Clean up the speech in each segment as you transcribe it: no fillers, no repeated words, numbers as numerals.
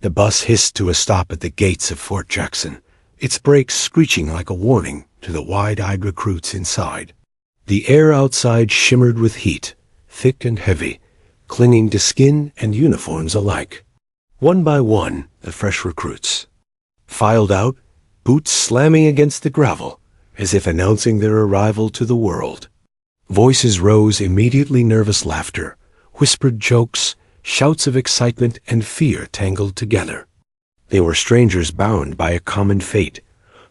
The bus hissed to a stop at the gates of Fort Jackson, its brakes screeching like a warning to the wide-eyed recruits inside. The air outside shimmered with heat, thick and heavy, clinging to skin and uniforms alike. One by one, the fresh recruits filed out, boots slamming against the gravel, as if announcing their arrival to the world. Voices rose immediately, nervous laughter, whispered jokes, shouts of excitement and fear tangled together. They were strangers bound by a common fate,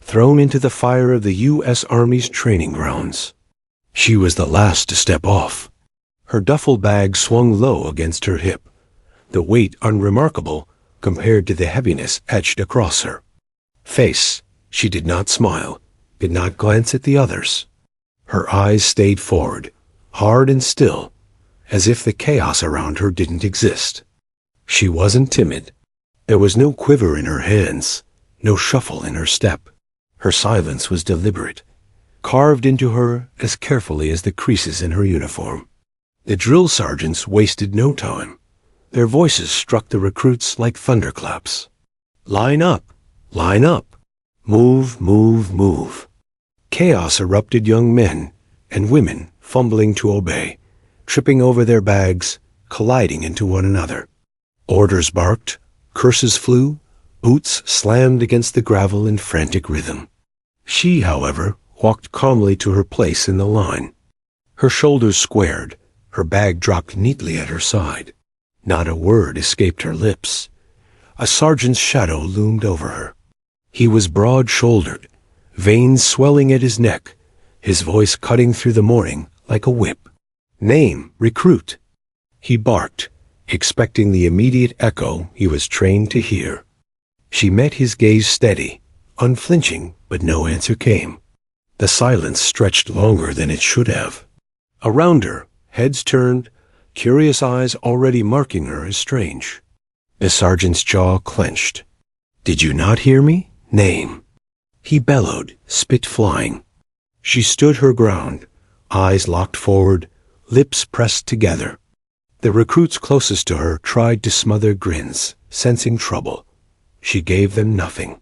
thrown into the fire of the U.S. Army's training grounds. She was the last to step off. Her duffel bag swung low against her hip, the weight unremarkable compared to the heaviness etched across her face. She did not smile, did not glance at the others. Her eyes stayed forward, hard and still, as if the chaos around her didn't exist. She wasn't timid. There was no quiver in her hands, no shuffle in her step. Her silence was deliberate, carved into her as carefully as the creases in her uniform. The drill sergeants wasted no time. Their voices struck the recruits like thunderclaps. Line up, line up, move, move, move. Chaos erupted, young men and women fumbling to obey, tripping over their bags, colliding into one another. Orders barked, curses flew, boots slammed against the gravel in frantic rhythm. She, however, walked calmly to her place in the line. Her shoulders squared, her bag dropped neatly at her side. Not a word escaped her lips. A sergeant's shadow loomed over her. He was broad-shouldered, veins swelling at his neck, his voice cutting through the morning like a whip. Name, recruit. He barked, expecting the immediate echo he was trained to hear. She met his gaze steady, unflinching, but no answer came. The silence stretched longer than it should have. Around her, heads turned, curious eyes already marking her as strange. The sergeant's jaw clenched. Did you not hear me? Name. He bellowed, spit flying. She stood her ground, eyes locked forward, lips pressed together. The recruits closest to her tried to smother grins, sensing trouble. She gave them nothing.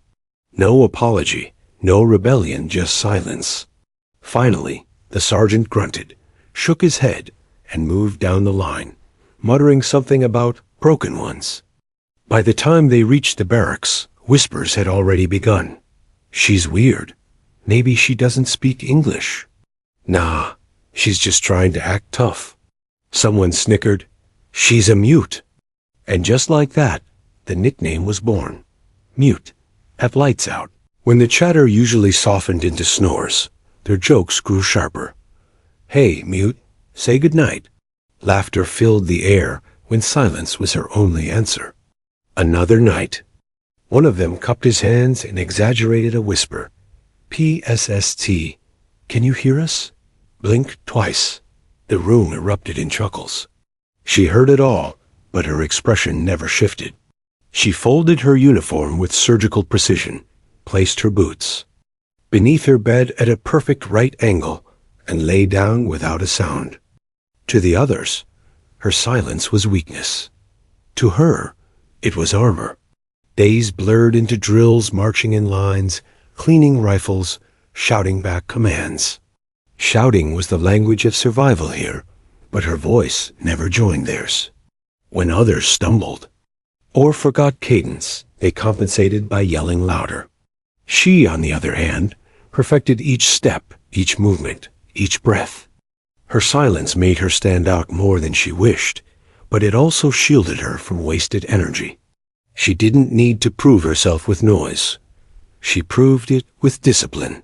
No apology, no rebellion, just silence. Finally, the sergeant grunted, shook his head, and moved down the line, muttering something about broken ones. By the time they reached the barracks, whispers had already begun. She's weird. Maybe she doesn't speak English. Nah, she's just trying to act tough. Someone snickered, she's a mute. And just like that, the nickname was born. Mute. Have lights out. When the chatter usually softened into snores, their jokes grew sharper. Hey, mute, say goodnight. Laughter filled the air when silence was her only answer. Another night. One of them cupped his hands and exaggerated a whisper. PSST. Can you hear us? Blinked twice. The room erupted in chuckles. She heard it all, but her expression never shifted. She folded her uniform with surgical precision, placed her boots beneath her bed at a perfect right angle, and lay down without a sound. To the others, her silence was weakness. To her, it was armor. Days blurred into drills, marching in lines, cleaning rifles, shouting back commands. Shouting was the language of survival here, but her voice never joined theirs. When others stumbled or forgot cadence, they compensated by yelling louder. She, on the other hand, perfected each step, each movement, each breath. Her silence made her stand out more than she wished, but it also shielded her from wasted energy. She didn't need to prove herself with noise. She proved it with discipline.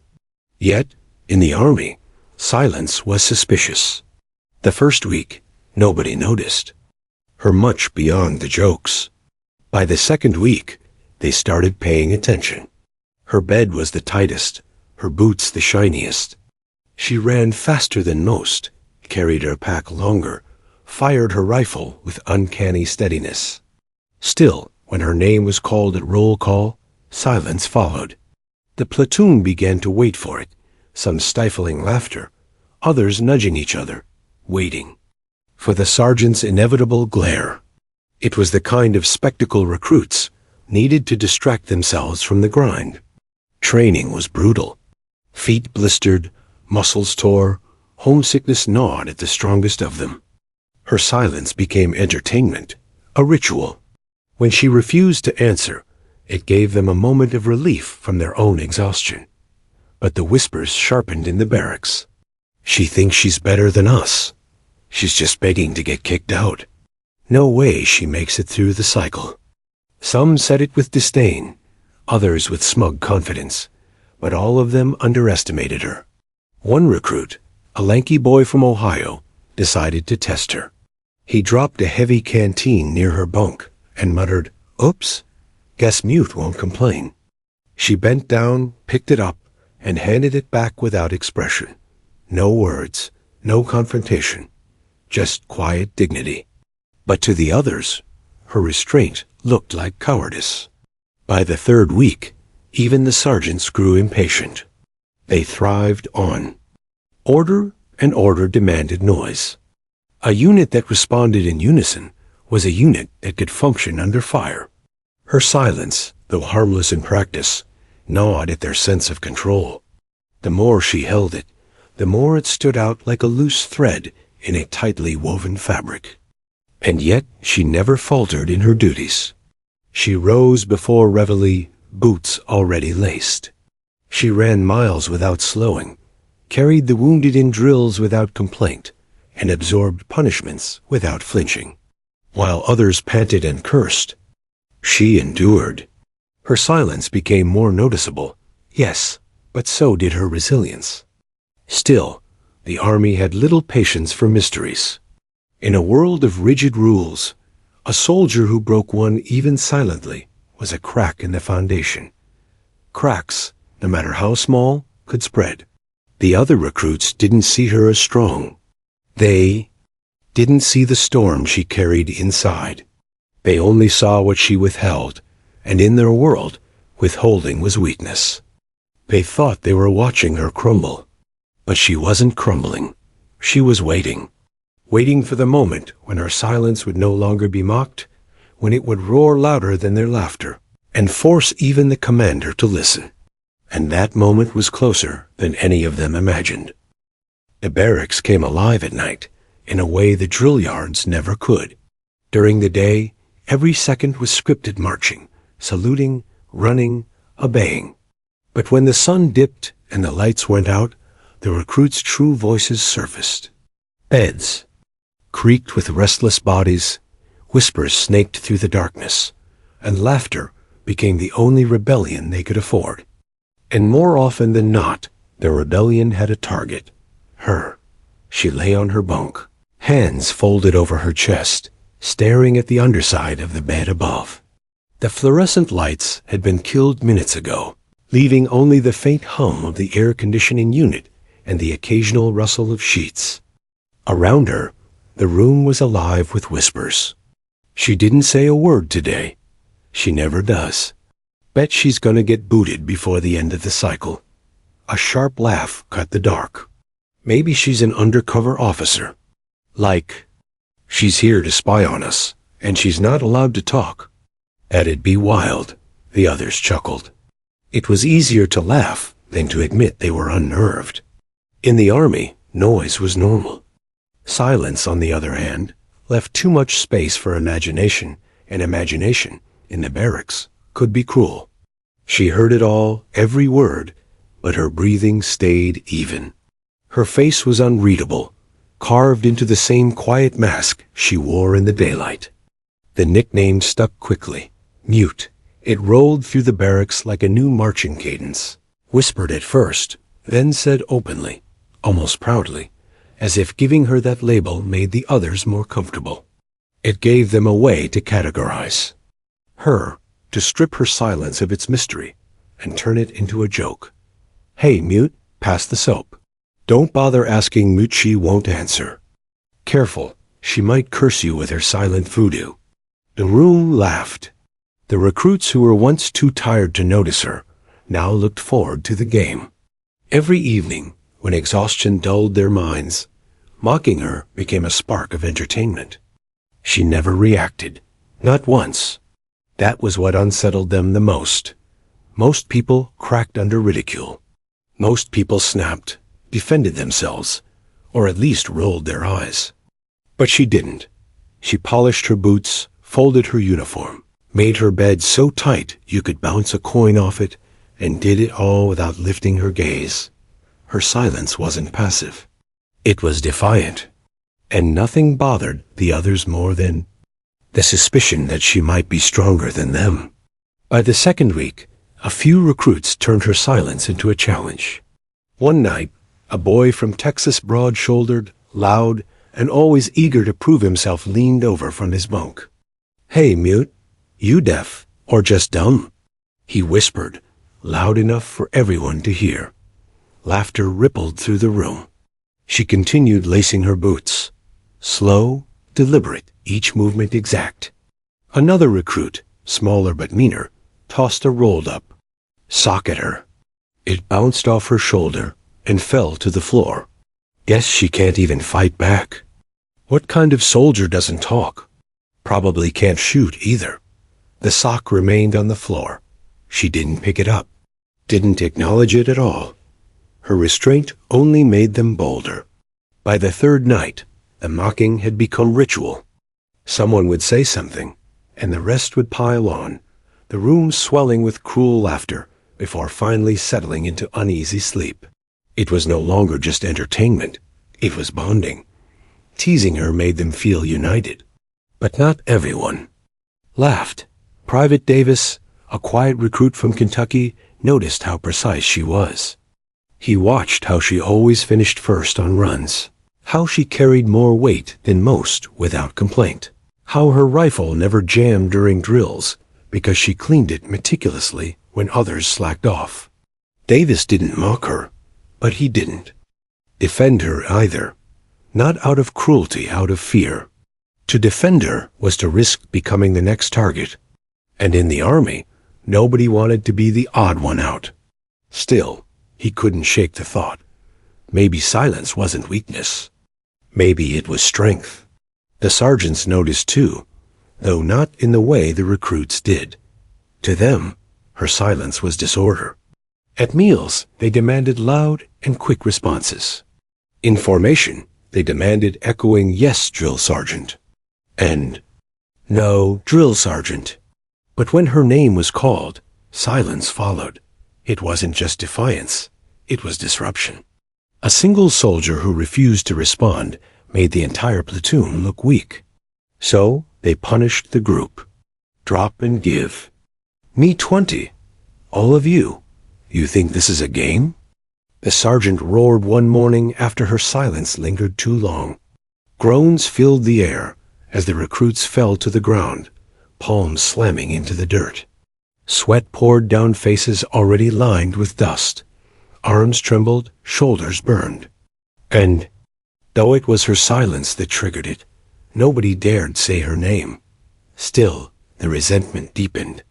Yet, in the army, silence was suspicious. The first week, nobody noticed her much beyond the jokes. By the second week, they started paying attention. Her bed was the tightest, her boots the shiniest. She ran faster than most, carried her pack longer, fired her rifle with uncanny steadiness. Still, when her name was called at roll call, silence followed. The platoon began to wait for it, some stifling laughter, others nudging each other, waiting for the sergeant's inevitable glare. It was the kind of spectacle recruits, needed to distract themselves from the grind. Training was brutal. Feet blistered, muscles tore, homesickness gnawed at the strongest of them. Her silence became entertainment, a ritual. When she refused to answer, it gave them a moment of relief from their own exhaustion. But the whispers sharpened in the barracks. She thinks she's better than us. She's just begging to get kicked out. No way she makes it through the cycle. Some said it with disdain, others with smug confidence, but all of them underestimated her. One recruit, a lanky boy from Ohio, decided to test her. He dropped a heavy canteen near her bunk and muttered, "Oops, guess Mute won't complain." She bent down, picked it up, and handed it back without expression. No words, no confrontation, just quiet dignity. But to the others, her restraint looked like cowardice. By the third week, even the sergeants grew impatient. They thrived on. Order and order demanded noise. A unit that responded in unison was a unit that could function under fire. Her silence, though harmless in practice, gnawed at their sense of control. The more she held it, the more it stood out like a loose thread in a tightly woven fabric. And yet she never faltered in her duties. She rose before reveille, boots already laced. She ran miles without slowing, carried the wounded in drills without complaint, and absorbed punishments without flinching. While others panted and cursed, she endured. Her silence became more noticeable, yes, but so did her resilience. Still, the army had little patience for mysteries. In a world of rigid rules, a soldier who broke one even silently was a crack in the foundation. Cracks, no matter how small, could spread. The other recruits didn't see her as strong. They didn't see the storm she carried inside. They only saw what she withheld, and in their world, withholding was weakness. They thought they were watching her crumble. But she wasn't crumbling. She was waiting. Waiting for the moment when her silence would no longer be mocked, when it would roar louder than their laughter, and force even the commander to listen. And that moment was closer than any of them imagined. The barracks came alive at night, in a way the drill yards never could. During the day, every second was scripted marching, saluting, running, obeying. But when the sun dipped and the lights went out, the recruits' true voices surfaced. Beds creaked with restless bodies, whispers snaked through the darkness, and laughter became the only rebellion they could afford. And more often than not, their rebellion had a target. Her. She lay on her bunk, hands folded over her chest, staring at the underside of the bed above. The fluorescent lights had been killed minutes ago, leaving only the faint hum of the air conditioning unit and the occasional rustle of sheets. Around her, the room was alive with whispers. She didn't say a word today. She never does. Bet she's gonna get booted before the end of the cycle. A sharp laugh cut the dark. Maybe she's an undercover officer. Like, she's here to spy on us, and she's not allowed to talk. That'd be wild, the others chuckled. It was easier to laugh than to admit they were unnerved. In the army, noise was normal. Silence, on the other hand, left too much space for imagination, and imagination, in the barracks, could be cruel. She heard it all, every word, but her breathing stayed even. Her face was unreadable, carved into the same quiet mask she wore in the daylight. The nickname stuck quickly. Mute. It rolled through the barracks like a new marching cadence, whispered at first, then said openly, almost proudly, as if giving her that label made the others more comfortable. It gave them a way to categorize her, to strip her silence of its mystery, and turn it into a joke. Hey, Mute, pass the soap. Don't bother asking Mute, she won't answer. Careful, she might curse you with her silent voodoo. The room laughed. The recruits who were once too tired to notice her now looked forward to the game. Every evening, when exhaustion dulled their minds, mocking her became a spark of entertainment. She never reacted, not once. That was what unsettled them the most. Most people cracked under ridicule. Most people snapped, defended themselves, or at least rolled their eyes. But she didn't. She polished her boots, folded her uniform, made her bed so tight you could bounce a coin off it, and did it all without lifting her gaze. Her silence wasn't passive. It was defiant. And nothing bothered the others more than the suspicion that she might be stronger than them. By the second week, a few recruits turned her silence into a challenge. One night, a boy from Texas, broad-shouldered, loud, and always eager to prove himself, leaned over from his bunk. "Hey, mute, you deaf or just dumb?" he whispered, loud enough for everyone to hear. Laughter rippled through the room. She continued lacing her boots. Slow, deliberate, each movement exact. Another recruit, smaller but meaner, tossed a rolled-up sock at her. It bounced off her shoulder and fell to the floor. Guess she can't even fight back. What kind of soldier doesn't talk? Probably can't shoot either. The sock remained on the floor. She didn't pick it up, didn't acknowledge it at all. Her restraint only made them bolder. By the third night, the mocking had become ritual. Someone would say something, and the rest would pile on, the room swelling with cruel laughter before finally settling into uneasy sleep. It was no longer just entertainment. It was bonding. Teasing her made them feel united. But not everyone laughed. Private Davis, a quiet recruit from Kentucky, noticed how precise she was. He watched how she always finished first on runs, how she carried more weight than most without complaint, how her rifle never jammed during drills because she cleaned it meticulously when others slacked off. Davis didn't mock her, but he didn't defend her either. Not out of cruelty, out of fear. To defend her was to risk becoming the next target. And in the army, nobody wanted to be the odd one out. Still, he couldn't shake the thought. Maybe silence wasn't weakness. Maybe it was strength. The sergeants noticed too, though not in the way the recruits did. To them, her silence was disorder. At meals, they demanded loud and quick responses. In formation, they demanded echoing "Yes, drill sergeant," and "No, drill sergeant." But when her name was called, silence followed. It wasn't just defiance, it was disruption. A single soldier who refused to respond made the entire platoon look weak. So they punished the group. Drop and give. Me 20. All of you. You think this is a game? The sergeant roared one morning after her silence lingered too long. Groans filled the air as the recruits fell to the ground, palms slamming into the dirt. Sweat poured down faces already lined with dust. Arms trembled, shoulders burned. And, though it was her silence that triggered it, nobody dared say her name. Still, the resentment deepened.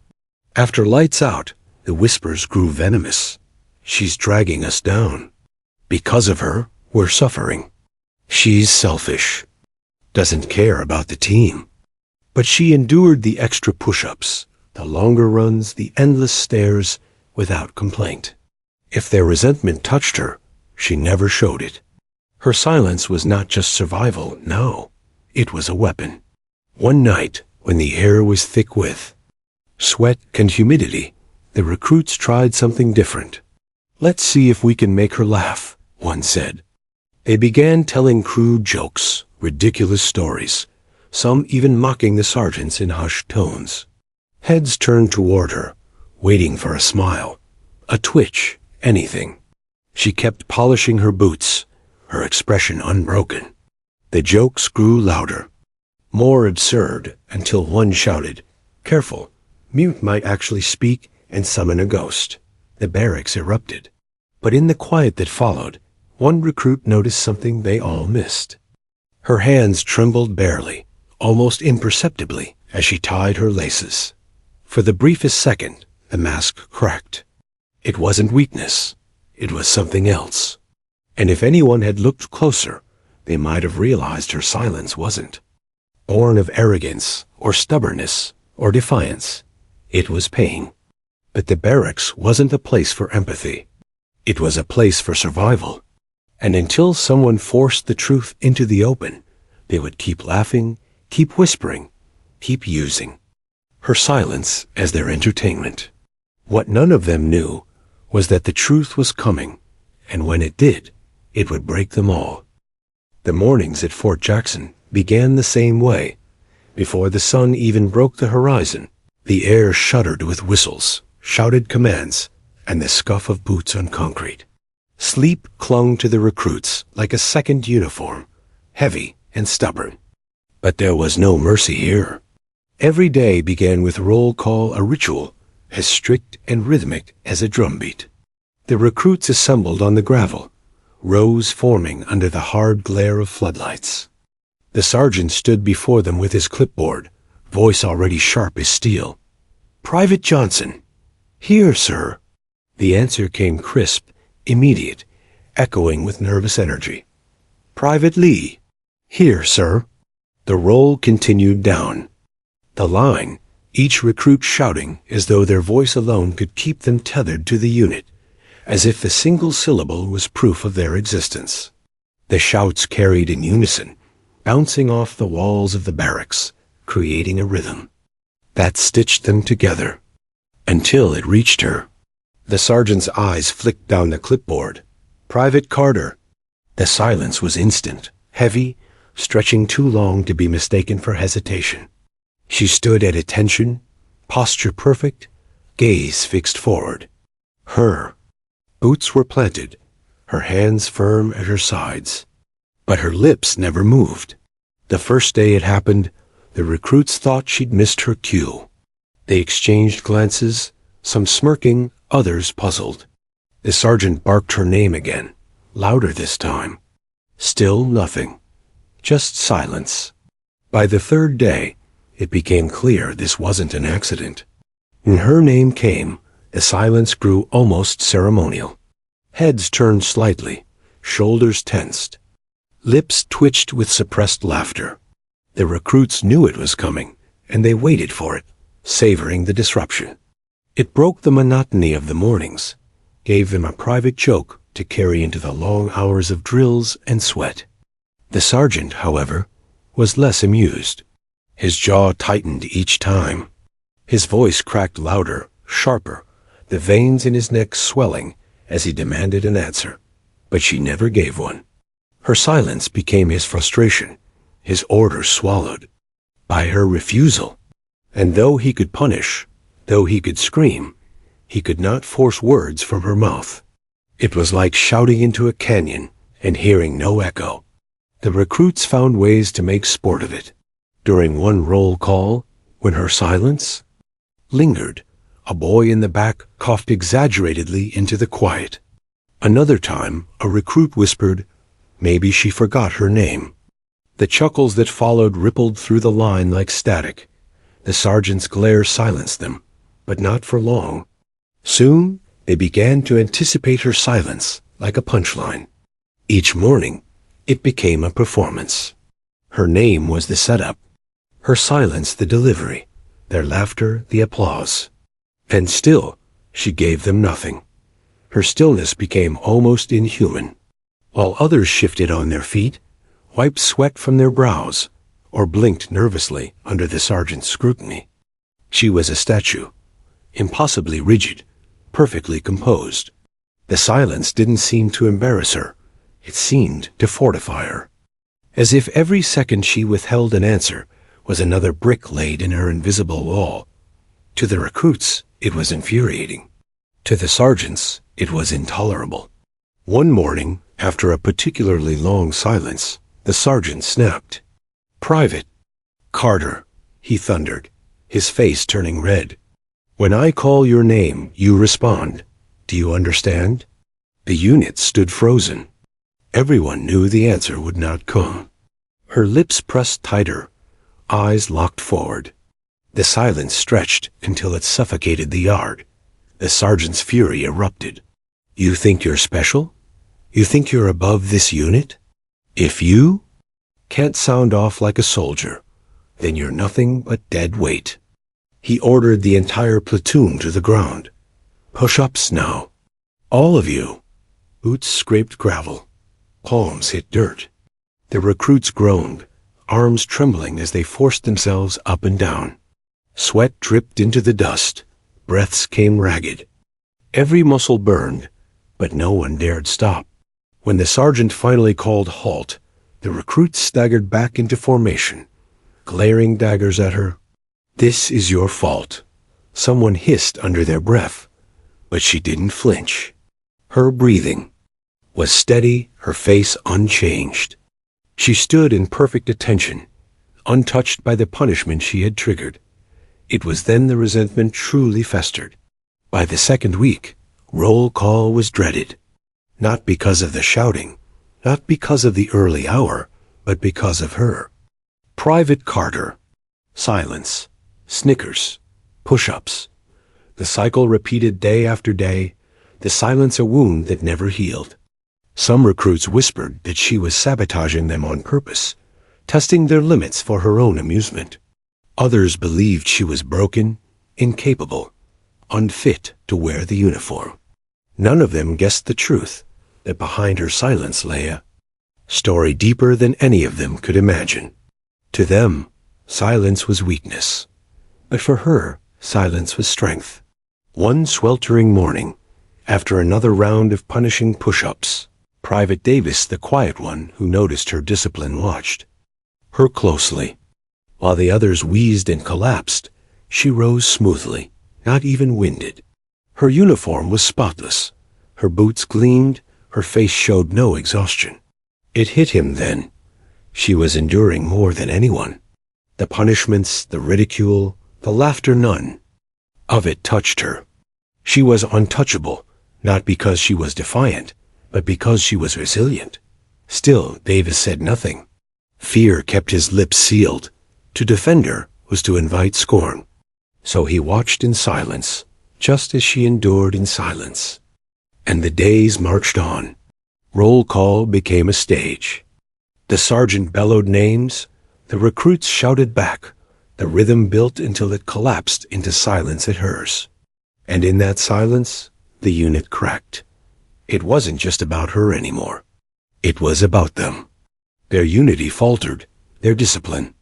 After lights out, the whispers grew venomous. She's dragging us down. Because of her, we're suffering. She's selfish. Doesn't care about the team. But she endured the extra push-ups, the longer runs, the endless stares, without complaint. If their resentment touched her, she never showed it. Her silence was not just survival, no. It was a weapon. One night, when the air was thick with sweat and humidity, the recruits tried something different. "Let's see if we can make her laugh," one said. They began telling crude jokes, ridiculous stories, some even mocking the sergeants in hushed tones. Heads turned toward her, waiting for a smile, a twitch, anything. She kept polishing her boots, her expression unbroken. The jokes grew louder, more absurd, until one shouted, "Careful, Mute might actually speak and summon a ghost." The barracks erupted. But in the quiet that followed, one recruit noticed something they all missed. Her hands trembled barely, almost imperceptibly, as she tied her laces. For the briefest second, the mask cracked. It wasn't weakness. It was something else. And if anyone had looked closer, they might have realized her silence wasn't born of arrogance or stubbornness or defiance. It was pain. But the barracks wasn't a place for empathy. It was a place for survival. And until someone forced the truth into the open, they would keep laughing, keep whispering, keep using her silence as their entertainment. What none of them knew was that the truth was coming, and when it did, it would break them all. The mornings at Fort Jackson began the same way. Before the sun even broke the horizon, the air shuddered with whistles, shouted commands, and the scuff of boots on concrete. Sleep clung to the recruits like a second uniform, heavy and stubborn. But there was no mercy here. Every day began with roll call, a ritual as strict and rhythmic as a drumbeat. The recruits assembled on the gravel, rows forming under the hard glare of floodlights. The sergeant stood before them with his clipboard, voice already sharp as steel. "Private Johnson." "Here, sir." The answer came crisp, immediate, echoing with nervous energy. "Private Lee." "Here, sir." The roll continued down. The line, each recruit shouting as though their voice alone could keep them tethered to the unit, as if a single syllable was proof of their existence. The shouts carried in unison, bouncing off the walls of the barracks, creating a rhythm that stitched them together until it reached her. The sergeant's eyes flicked down the clipboard. "Private Carter." The silence was instant, heavy, stretching too long to be mistaken for hesitation. She stood at attention, posture perfect, gaze fixed forward. Her boots were planted, her hands firm at her sides. But her lips never moved. The first day it happened, the recruits thought she'd missed her cue. They exchanged glances, some smirking, others puzzled. The sergeant barked her name again, louder this time. Still nothing. Just silence. By the third day, it became clear this wasn't an accident. When her name came, the silence grew almost ceremonial. Heads turned slightly, shoulders tensed. Lips twitched with suppressed laughter. The recruits knew it was coming, and they waited for it, savoring the disruption. It broke the monotony of the mornings, gave them a private joke to carry into the long hours of drills and sweat. The sergeant, however, was less amused. His jaw tightened each time. His voice cracked louder, sharper, the veins in his neck swelling as he demanded an answer. But she never gave one. Her silence became his frustration, his order swallowed by her refusal. And though he could punish, though he could scream, he could not force words from her mouth. It was like shouting into a canyon and hearing no echo. The recruits found ways to make sport of it. During one roll call, when her silence lingered, a boy in the back coughed exaggeratedly into the quiet. Another time, a recruit whispered, maybe she forgot her name. The chuckles that followed rippled through the line like static. The sergeant's glare silenced them, but not for long. Soon, they began to anticipate her silence like a punchline. Each morning, it became a performance. Her name was the setup, her silence the delivery, their laughter the applause. And still, she gave them nothing. Her stillness became almost inhuman. While others shifted on their feet, wiped sweat from their brows, or blinked nervously under the sergeant's scrutiny. She was a statue, impossibly rigid, perfectly composed. The silence didn't seem to embarrass her. It seemed to fortify her. As if every second she withheld an answer was another brick laid in her invisible wall. To the recruits, it was infuriating. To the sergeants, it was intolerable. One morning, after a particularly long silence, the sergeant snapped. "Private Carter," he thundered, his face turning red. "When I call your name, you respond. Do you understand?" The unit stood frozen. Everyone knew the answer would not come. Her lips pressed tighter, eyes locked forward. The silence stretched until it suffocated the yard. The sergeant's fury erupted. "You think you're special? You think you're above this unit? If you can't sound off like a soldier, then you're nothing but dead weight." He ordered the entire platoon to the ground. Push-ups now. All of you. Boots scraped gravel. Palms hit dirt. The recruits groaned, arms trembling as they forced themselves up and down. Sweat dripped into the dust. Breaths came ragged. Every muscle burned, but no one dared stop. When the sergeant finally called halt, the recruits staggered back into formation, glaring daggers at her. "This is your fault," someone hissed under their breath, but she didn't flinch. Her breathing was steady, her face unchanged. She stood in perfect attention, untouched by the punishment she had triggered. It was then the resentment truly festered. By the second week, roll call was dreaded. Not because of the shouting, not because of the early hour, but because of her. Private Carter. Silence. Snickers. Push-ups. The cycle repeated day after day, the silence a wound that never healed. Some recruits whispered that she was sabotaging them on purpose, testing their limits for her own amusement. Others believed she was broken, incapable, unfit to wear the uniform. None of them guessed the truth, that behind her silence lay a story deeper than any of them could imagine. To them, silence was weakness. But for her, silence was strength. One sweltering morning, after another round of punishing push-ups, Private Davis, the quiet one who noticed her discipline, watched her closely. While the others wheezed and collapsed, she rose smoothly, not even winded. Her uniform was spotless. Her boots gleamed, her face showed no exhaustion. It hit him then. She was enduring more than anyone. The punishments, the ridicule, the laughter, none of it touched her. She was untouchable, not because she was defiant, but because she was resilient. Still, Davis said nothing. Fear kept his lips sealed. To defend her was to invite scorn. So he watched in silence, just as she endured in silence. And the days marched on. Roll call became a stage. The sergeant bellowed names. The recruits shouted back. The rhythm built until it collapsed into silence at hers. And in that silence, the unit cracked. It wasn't just about her anymore. It was about them. Their unity faltered, their discipline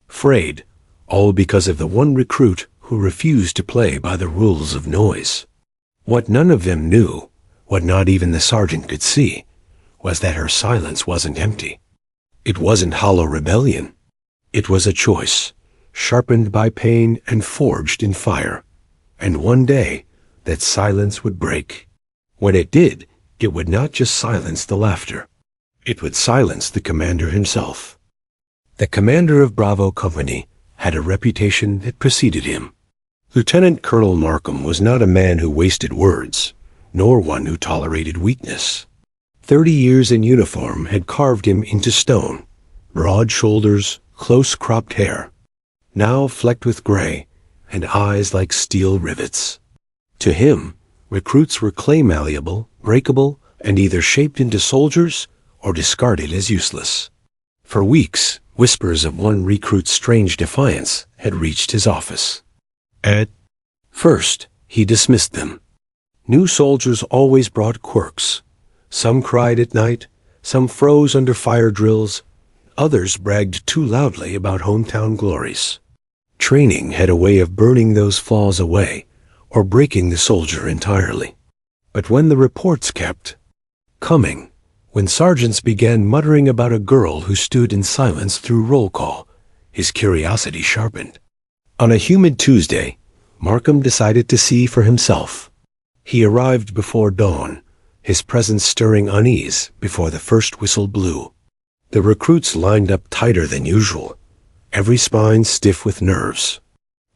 frayed, all because of the one recruit who refused to play by the rules of noise. What none of them knew, what not even the sergeant could see, was that her silence wasn't empty. It wasn't hollow rebellion. It was a choice, sharpened by pain and forged in fire. And one day, that silence would break. When it did, it would not just silence the laughter. It would silence the commander himself. The commander of Bravo Company had a reputation that preceded him. Lieutenant Colonel Markham was not a man who wasted words, nor one who tolerated weakness. 30 years in uniform had carved him into stone. Broad shoulders, close-cropped hair, now flecked with gray, and eyes like steel rivets. To him, recruits were clay malleable, breakable, and either shaped into soldiers or discarded as useless. For weeks, whispers of one recruit's strange defiance had reached his office. At first, he dismissed them. New soldiers always brought quirks. Some cried at night, some froze under fire drills, others bragged too loudly about hometown glories. Training had a way of burning those flaws away, or breaking the soldier entirely. But when the reports kept coming, when sergeants began muttering about a girl who stood in silence through roll call, his curiosity sharpened. On a humid Tuesday, Markham decided to see for himself. He arrived before dawn, his presence stirring unease before the first whistle blew. The recruits lined up tighter than usual, every spine stiff with nerves.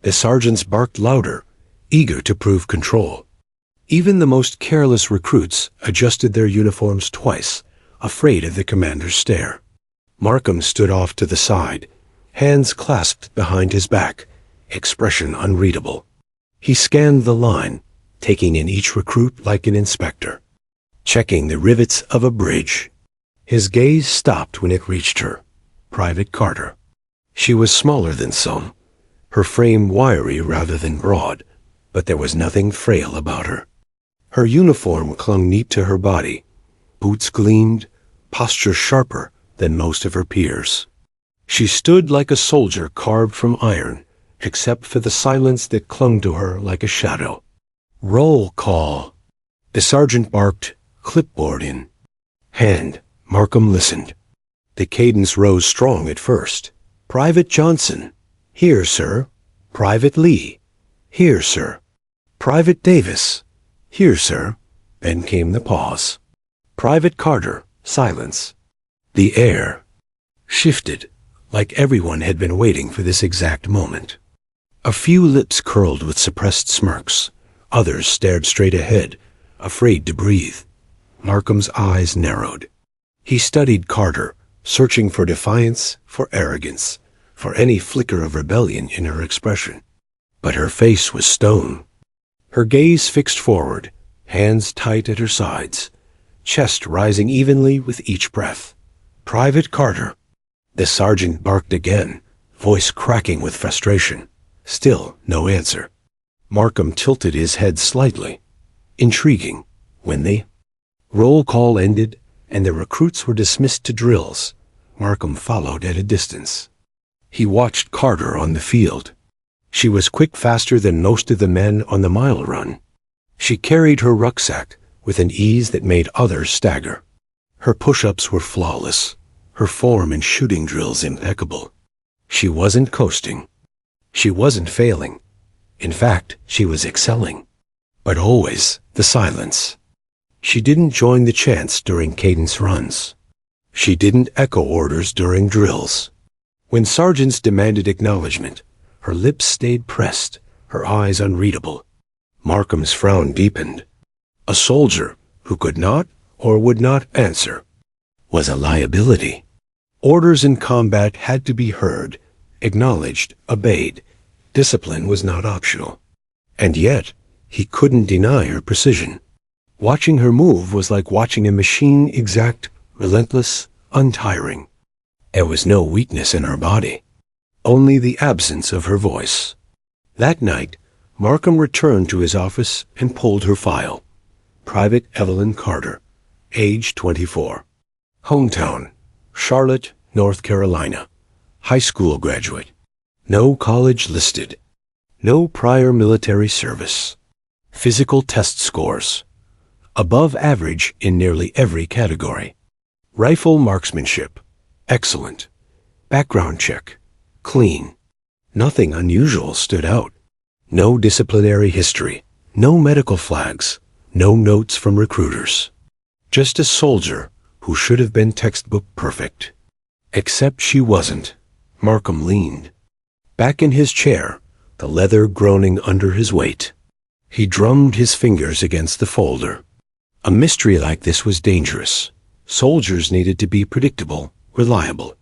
The sergeants barked louder, eager to prove control. Even the most careless recruits adjusted their uniforms twice, afraid of the commander's stare. Markham stood off to the side, hands clasped behind his back, expression unreadable. He scanned the line, taking in each recruit like an inspector, checking the rivets of a bridge. His gaze stopped when it reached her, Private Carter. She was smaller than some, her frame wiry rather than broad, but there was nothing frail about her. Her uniform clung neat to her body. Boots gleamed, posture sharper than most of her peers. She stood like a soldier carved from iron, except for the silence that clung to her like a shadow. "Roll call." The sergeant barked, clipboard in hand. Markham listened. The cadence rose strong at first. "Private Johnson." "Here, sir." "Private Lee." "Here, sir." "Private Davis." "Here, sir." Then came the pause. "Private Carter." Silence. The air shifted, like everyone had been waiting for this exact moment. A few lips curled with suppressed smirks. Others stared straight ahead, afraid to breathe. Markham's eyes narrowed. He studied Carter, searching for defiance, for arrogance, for any flicker of rebellion in her expression. But her face was stone. Her gaze fixed forward, hands tight at her sides, chest rising evenly with each breath. "Private Carter." The sergeant barked again, voice cracking with frustration. Still no answer. Markham tilted his head slightly. Intriguing. When the roll call ended and the recruits were dismissed to drills, Markham followed at a distance. He watched Carter on the field. She was quick, faster than most of the men on the mile run. She carried her rucksack with an ease that made others stagger. Her push-ups were flawless, her form in shooting drills impeccable. She wasn't coasting. She wasn't failing. In fact, she was excelling. But always the silence. She didn't join the chants during cadence runs. She didn't echo orders during drills. When sergeants demanded acknowledgement, her lips stayed pressed, her eyes unreadable. Markham's frown deepened. A soldier who could not or would not answer was a liability. Orders in combat had to be heard, acknowledged, obeyed. Discipline was not optional. And yet, he couldn't deny her precision. Watching her move was like watching a machine, exact, relentless, untiring. There was no weakness in her body, only the absence of her voice. That night, Markham returned to his office and pulled her file. Private Evelyn Carter, age 24. Hometown, Charlotte, North Carolina. High school graduate. No college listed. No prior military service. Physical test scores. Above average in nearly every category. Rifle marksmanship. Excellent. Background check. Clean. Nothing unusual stood out. No disciplinary history. No medical flags. No notes from recruiters. Just a soldier who should have been textbook perfect. Except she wasn't. Markham leaned back in his chair, the leather groaning under his weight. He drummed his fingers against the folder. A mystery like this was dangerous. Soldiers needed to be predictable, reliable.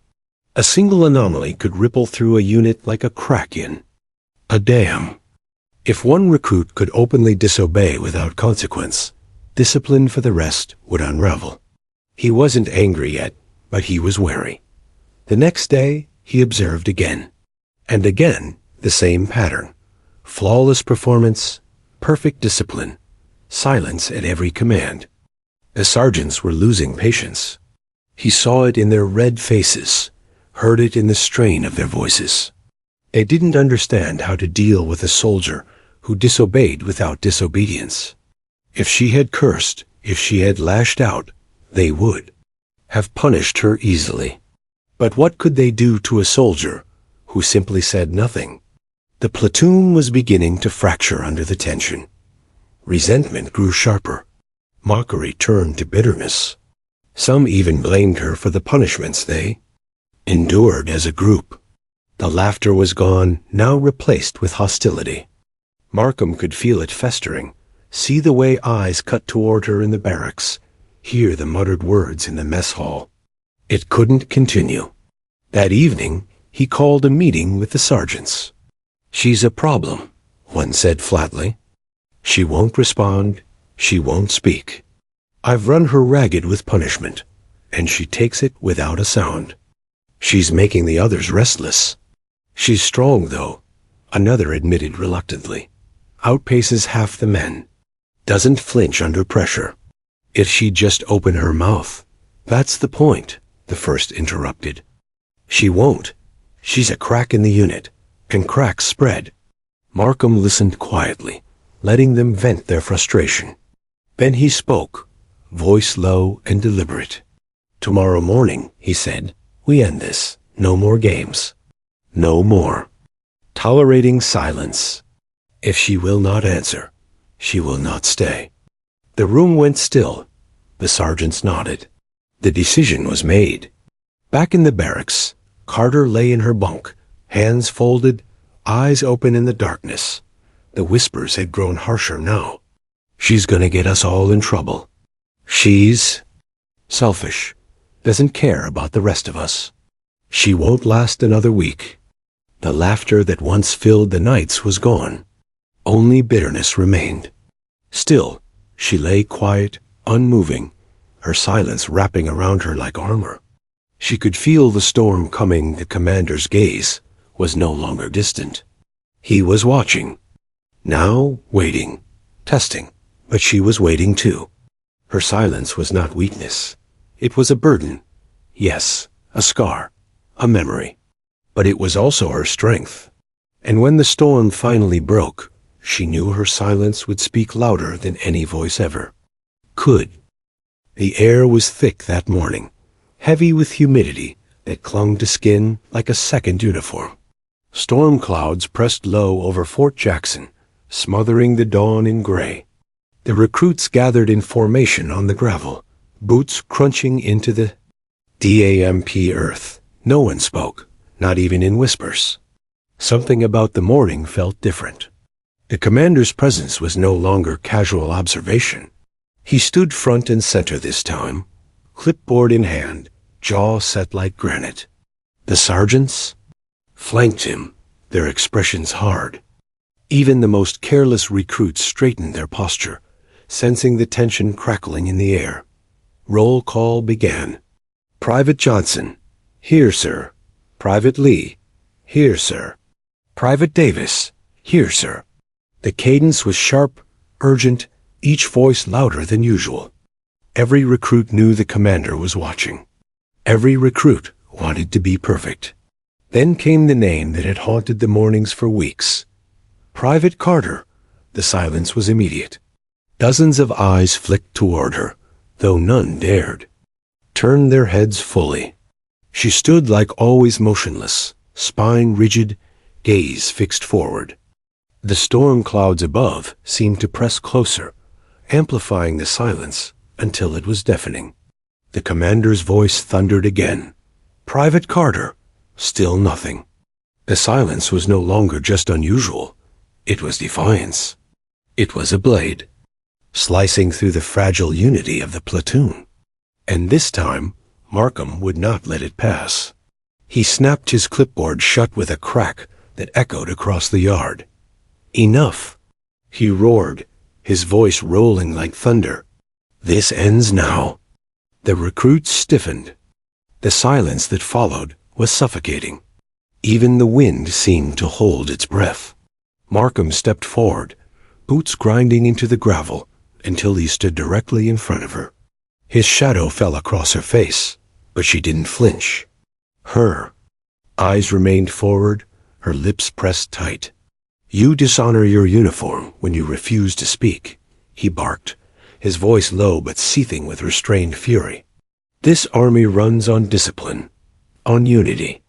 A single anomaly could ripple through a unit like a crack in a dam. If one recruit could openly disobey without consequence, discipline for the rest would unravel. He wasn't angry yet, but he was wary. The next day, he observed again. And again, the same pattern. Flawless performance, perfect discipline, silence at every command. The sergeants were losing patience. He saw it in their red faces, heard it in the strain of their voices. They didn't understand how to deal with a soldier who disobeyed without disobedience. If she had cursed, if she had lashed out, they would have punished her easily. But what could they do to a soldier who simply said nothing? The platoon was beginning to fracture under the tension. Resentment grew sharper. Mockery turned to bitterness. Some even blamed her for the punishments they endured as a group. The laughter was gone, now replaced with hostility. Markham could feel it festering, see the way eyes cut toward her in the barracks, hear the muttered words in the mess hall. It couldn't continue. That evening, he called a meeting with the sergeants. "She's a problem," one said flatly. "She won't respond. She won't speak. I've run her ragged with punishment, and she takes it without a sound. She's making the others restless. She's strong, though. Another admitted reluctantly. Outpaces half the men. Doesn't flinch under pressure. If she'd just open her mouth. That's the point, the first interrupted. She won't. She's a crack in the unit. Can cracks spread? Markham listened quietly, letting them vent their frustration. Then he spoke, voice low and deliberate. Tomorrow morning, he said, we end this. No more games. No more. Tolerating silence. If she will not answer, she will not stay. The room went still. The sergeants nodded. The decision was made. Back in the barracks, Carter lay in her bunk, hands folded, eyes open in the darkness. The whispers had grown harsher now. She's gonna get us all in trouble. She's selfish, doesn't care about the rest of us. She won't last another week. The laughter that once filled the nights was gone. Only bitterness remained. Still, she lay quiet, unmoving, her silence wrapping around her like armor. She could feel the storm coming. The commander's gaze was no longer distant. He was watching. Now, waiting, testing, but she was waiting too. Her silence was not weakness. It was a burden. Yes, a scar, a memory. But it was also her strength. And when the storm finally broke, she knew her silence would speak louder than any voice ever could. The air was thick that morning, heavy with humidity that clung to skin like a second uniform. Storm clouds pressed low over Fort Jackson, smothering the dawn in gray. The recruits gathered in formation on the gravel, boots crunching into the damp earth. No one spoke, not even in whispers. Something about the morning felt different. The commander's presence was no longer casual observation. He stood front and center this time, clipboard in hand, jaw set like granite. The sergeants flanked him, their expressions hard. Even the most careless recruits straightened their posture, sensing the tension crackling in the air. Roll call began. Private Johnson, here, sir. Private Lee, here, sir. Private Davis, here, sir. The cadence was sharp, urgent, each voice louder than usual. Every recruit knew the commander was watching. Every recruit wanted to be perfect. Then came the name that had haunted the mornings for weeks. Private Carter. The silence was immediate. Dozens of eyes flicked toward her, though none dared turn their heads fully. She stood like always motionless, spine rigid, gaze fixed forward. The storm clouds above seemed to press closer, amplifying the silence until it was deafening. The commander's voice thundered again. Private Carter. Still nothing. The silence was no longer just unusual. It was defiance. It was a blade, slicing through the fragile unity of the platoon. And this time, Markham would not let it pass. He snapped his clipboard shut with a crack that echoed across the yard. Enough! He roared, his voice rolling like thunder. This ends now. The recruits stiffened. The silence that followed was suffocating. Even the wind seemed to hold its breath. Markham stepped forward, boots grinding into the gravel, until he stood directly in front of her. His shadow fell across her face, but she didn't flinch. Her eyes remained forward, her lips pressed tight. You dishonor your uniform when you refuse to speak, he barked, his voice low but seething with restrained fury. This army runs on discipline, on unity.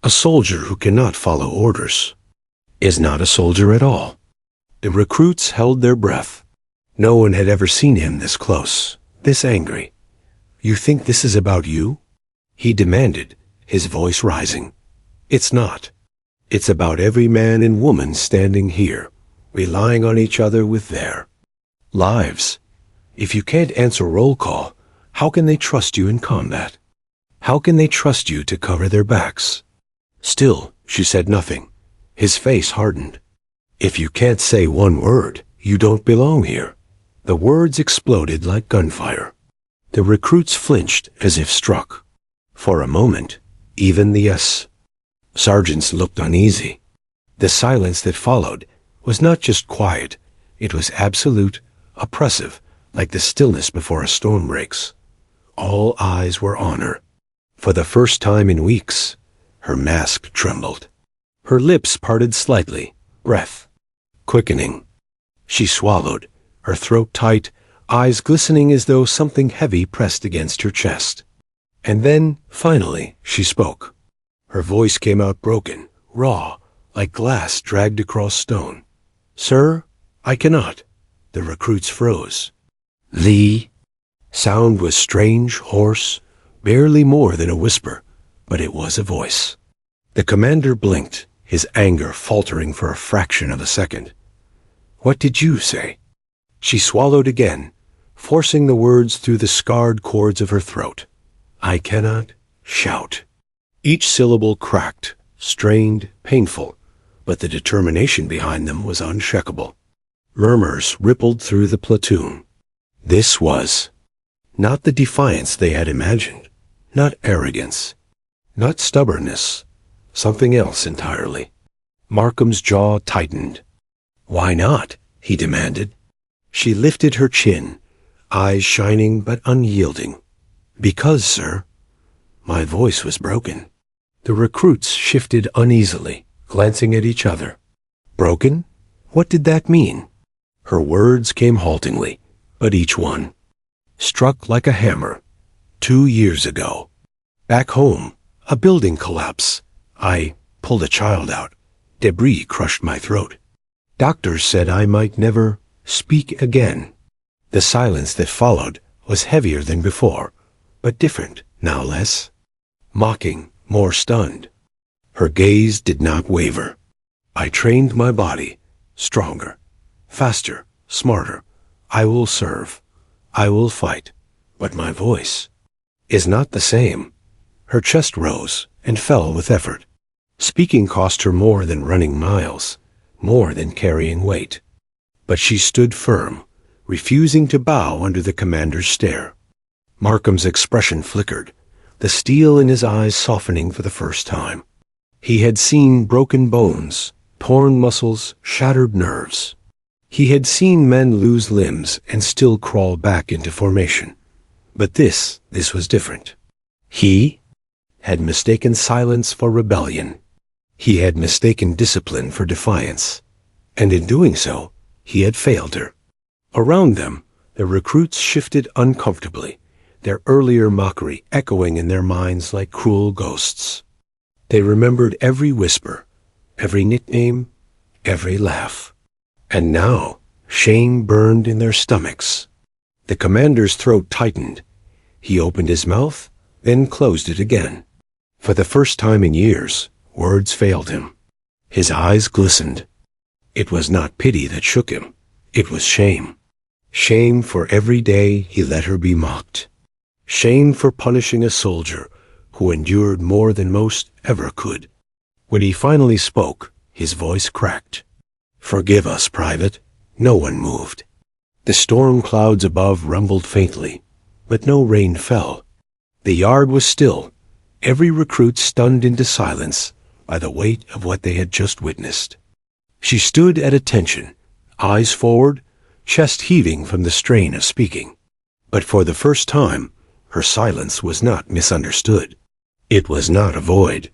A soldier who cannot follow orders is not a soldier at all. The recruits held their breath. No one had ever seen him this close, this angry. You think this is about you? He demanded, his voice rising. It's not. It's about every man and woman standing here, relying on each other with their lives. If you can't answer roll call, how can they trust you in combat? How can they trust you to cover their backs? Still, she said nothing. His face hardened. If you can't say one word, you don't belong here. The words exploded like gunfire. The recruits flinched as if struck. For a moment, even the sergeants looked uneasy. The silence that followed was not just quiet, it was absolute, oppressive, like the stillness before a storm breaks. All eyes were on her. For the first time in weeks, her mask trembled. Her lips parted slightly, breath quickening. She swallowed, her throat tight, eyes glistening as though something heavy pressed against her chest. And then, finally, she spoke. Her voice came out broken, raw, like glass dragged across stone. "Sir, I cannot." The recruits froze. "Lee?" Sound was strange, hoarse, barely more than a whisper, but it was a voice. The commander blinked, his anger faltering for a fraction of a second. "What did you say?" She swallowed again, forcing the words through the scarred cords of her throat. "I cannot shout." Each syllable cracked, strained, painful, but the determination behind them was unshakable. Murmurs rippled through the platoon. This was not the defiance they had imagined, not arrogance, not stubbornness, something else entirely. Markham's jaw tightened. "Why not?" he demanded. She lifted her chin, eyes shining but unyielding. "Because, sir." My voice was broken. The recruits shifted uneasily, glancing at each other. Broken? What did that mean? Her words came haltingly, but each one struck like a hammer. 2 years ago. Back home, a building collapse. I pulled a child out. Debris crushed my throat. Doctors said I might never speak again. The silence that followed was heavier than before, but different, now less. Mocking, more stunned. Her gaze did not waver. I trained my body, stronger, faster, smarter. I will serve. I will fight. But my voice is not the same. Her chest rose and fell with effort. Speaking cost her more than running miles, more than carrying weight. But she stood firm, refusing to bow under the commander's stare. Markham's expression flickered, the steel in his eyes softening for the first time. He had seen broken bones, torn muscles, shattered nerves. He had seen men lose limbs and still crawl back into formation. But this was different. He had mistaken silence for rebellion. He had mistaken discipline for defiance. And in doing so, he had failed her. Around them, the recruits shifted uncomfortably, their earlier mockery echoing in their minds like cruel ghosts. They remembered every whisper, every nickname, every laugh. And now, shame burned in their stomachs. The commander's throat tightened. He opened his mouth, then closed it again. For the first time in years, words failed him. His eyes glistened. It was not pity that shook him. It was shame. Shame for every day he let her be mocked. Shame for punishing a soldier who endured more than most ever could. When he finally spoke, his voice cracked. "Forgive us, Private." No one moved. The storm clouds above rumbled faintly, but no rain fell. The yard was still, every recruit stunned into silence by the weight of what they had just witnessed. She stood at attention, eyes forward, chest heaving from the strain of speaking. But for the first time, her silence was not misunderstood. It was not a void.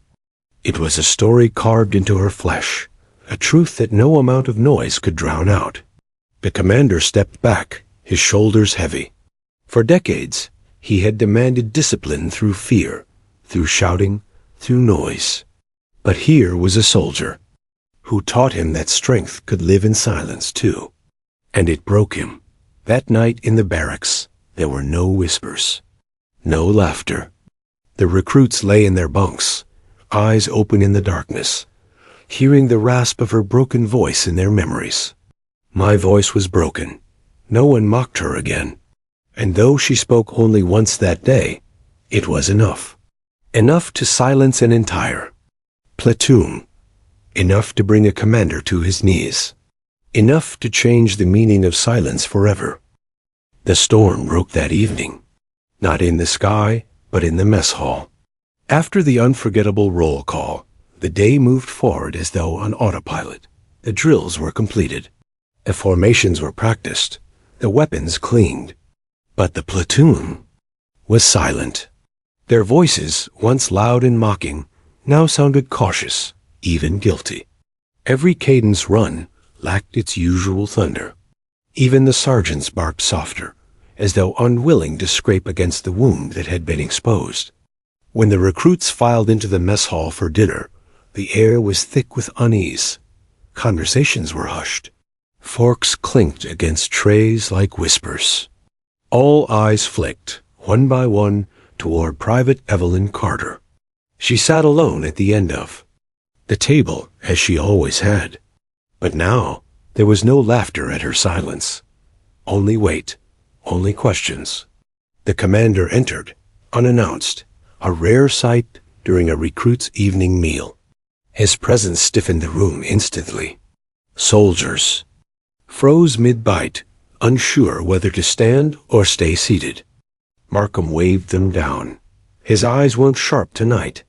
It was a story carved into her flesh, a truth that no amount of noise could drown out. The commander stepped back, his shoulders heavy. For decades, he had demanded discipline through fear, through shouting, through noise. But here was a soldier who taught him that strength could live in silence too. And it broke him. That night in the barracks, there were no whispers, no laughter. The recruits lay in their bunks, eyes open in the darkness, hearing the rasp of her broken voice in their memories. My voice was broken. No one mocked her again. And though she spoke only once that day, it was enough. Enough to silence an entire platoon. Enough to bring a commander to his knees. Enough to change the meaning of silence forever. The storm broke that evening. Not in the sky, but in the mess hall. After the unforgettable roll call, The day moved forward as though on autopilot. The drills were completed. The formations were practiced. The weapons cleaned. But the platoon was silent. Their voices, once loud and mocking, now sounded cautious, even guilty. Every cadence run lacked its usual thunder. Even the sergeants barked softer, as though unwilling to scrape against the wound that had been exposed. When the recruits filed into the mess hall for dinner, the air was thick with unease. Conversations were hushed. Forks clinked against trays like whispers. All eyes flicked, one by one, toward Private Evelyn Carter. She sat alone at the end of the table, as she always had. But now there was no laughter at her silence. Only weight, only questions. The commander entered, unannounced, a rare sight during a recruit's evening meal. His presence stiffened the room instantly. Soldiers froze mid-bite, unsure whether to stand or stay seated. Markham waved them down. His eyes weren't sharp tonight.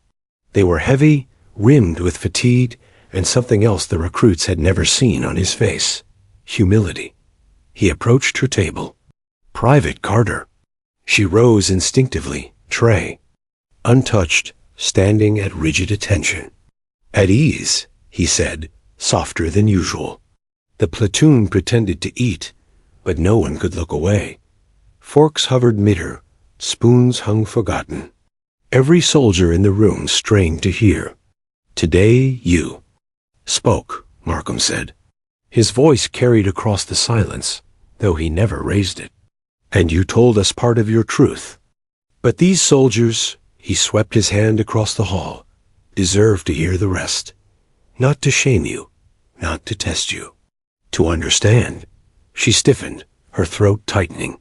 They were heavy, rimmed with fatigue, and something else the recruits had never seen on his face: humility. He approached her table. Private Carter. She rose instinctively, tray untouched, standing at rigid attention. At ease, he said, softer than usual. The platoon pretended to eat, but no one could look away. Forks hovered mid her, spoons hung forgotten. Every soldier in the room strained to hear. Today you spoke, Markham said. His voice carried across the silence, though he never raised it. And you told us part of your truth. But these soldiers, he swept his hand across the hall, deserve to hear the rest. Not to shame you, not to test you. To understand. She stiffened, her throat tightening.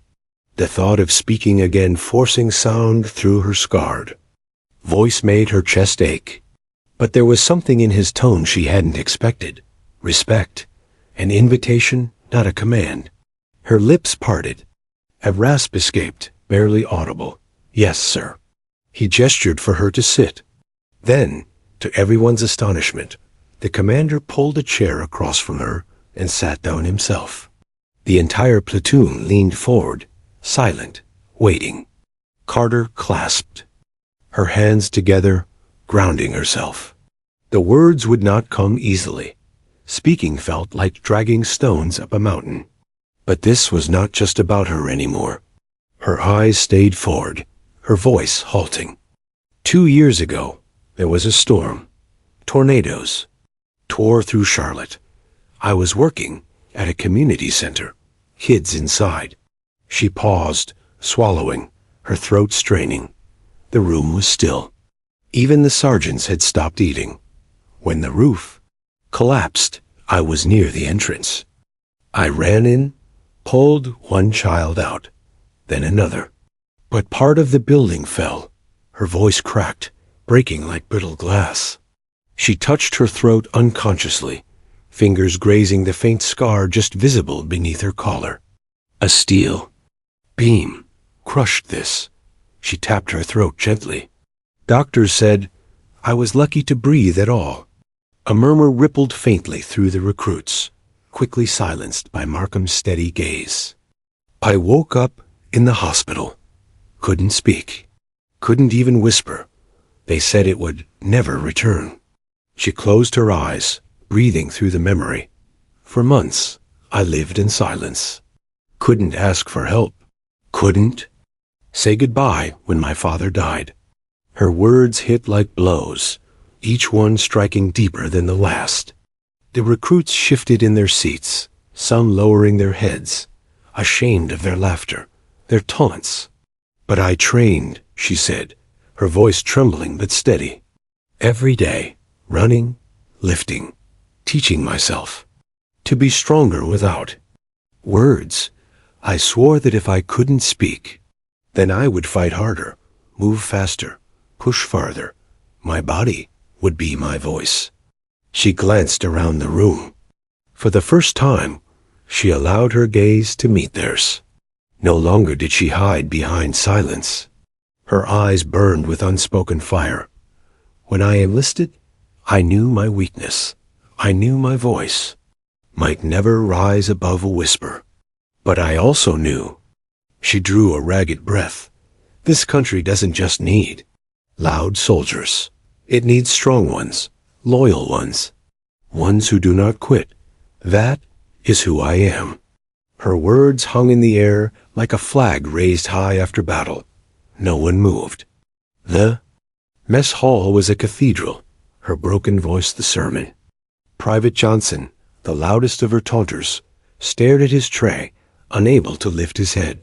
The thought of speaking again forcing sound through her scarred voice made her chest ache. But there was something in his tone she hadn't expected. Respect. An invitation, not a command. Her lips parted. A rasp escaped, barely audible. Yes, sir. He gestured for her to sit. Then, to everyone's astonishment, the commander pulled a chair across from her and sat down himself. The entire platoon leaned forward, silent, waiting. Carter clasped her hands together, grounding herself. The words would not come easily. Speaking felt like dragging stones up a mountain. But this was not just about her anymore. Her eyes stayed forward, her voice halting. 2 years ago, there was a storm. Tornadoes tore through Charlotte. I was working at a community center. Kids inside. She paused, swallowing, her throat straining. The room was still. Even the sergeants had stopped eating. When the roof collapsed, I was near the entrance. I ran in, pulled one child out, then another. But part of the building fell. Her voice cracked, breaking like brittle glass. She touched her throat unconsciously, fingers grazing the faint scar just visible beneath her collar. A steel beam crushed this. She tapped her throat gently. Doctors said I was lucky to breathe at all. A murmur rippled faintly through the recruits, quickly silenced by Markham's steady gaze. I woke up in the hospital. Couldn't speak. Couldn't even whisper. They said it would never return. She closed her eyes, breathing through the memory. For months, I lived in silence. Couldn't ask for help. Couldn't say goodbye when my father died. Her words hit like blows, each one striking deeper than the last. The recruits shifted in their seats, some lowering their heads, ashamed of their laughter, their taunts. But I trained, she said, her voice trembling but steady. Every day, running, lifting, teaching myself to be stronger without words. I swore that if I couldn't speak, then I would fight harder, move faster, push farther. My body would be my voice. She glanced around the room. For the first time, she allowed her gaze to meet theirs. No longer did she hide behind silence. Her eyes burned with unspoken fire. When I enlisted, I knew my weakness. I knew my voice might never rise above a whisper. But I also knew. She drew a ragged breath. This country doesn't just need loud soldiers. It needs strong ones, loyal ones, ones who do not quit. That is who I am. Her words hung in the air like a flag raised high after battle. No one moved. The mess hall was a cathedral, her broken voice the sermon. Private Johnson, the loudest of her taunters, stared at his tray, unable to lift his head.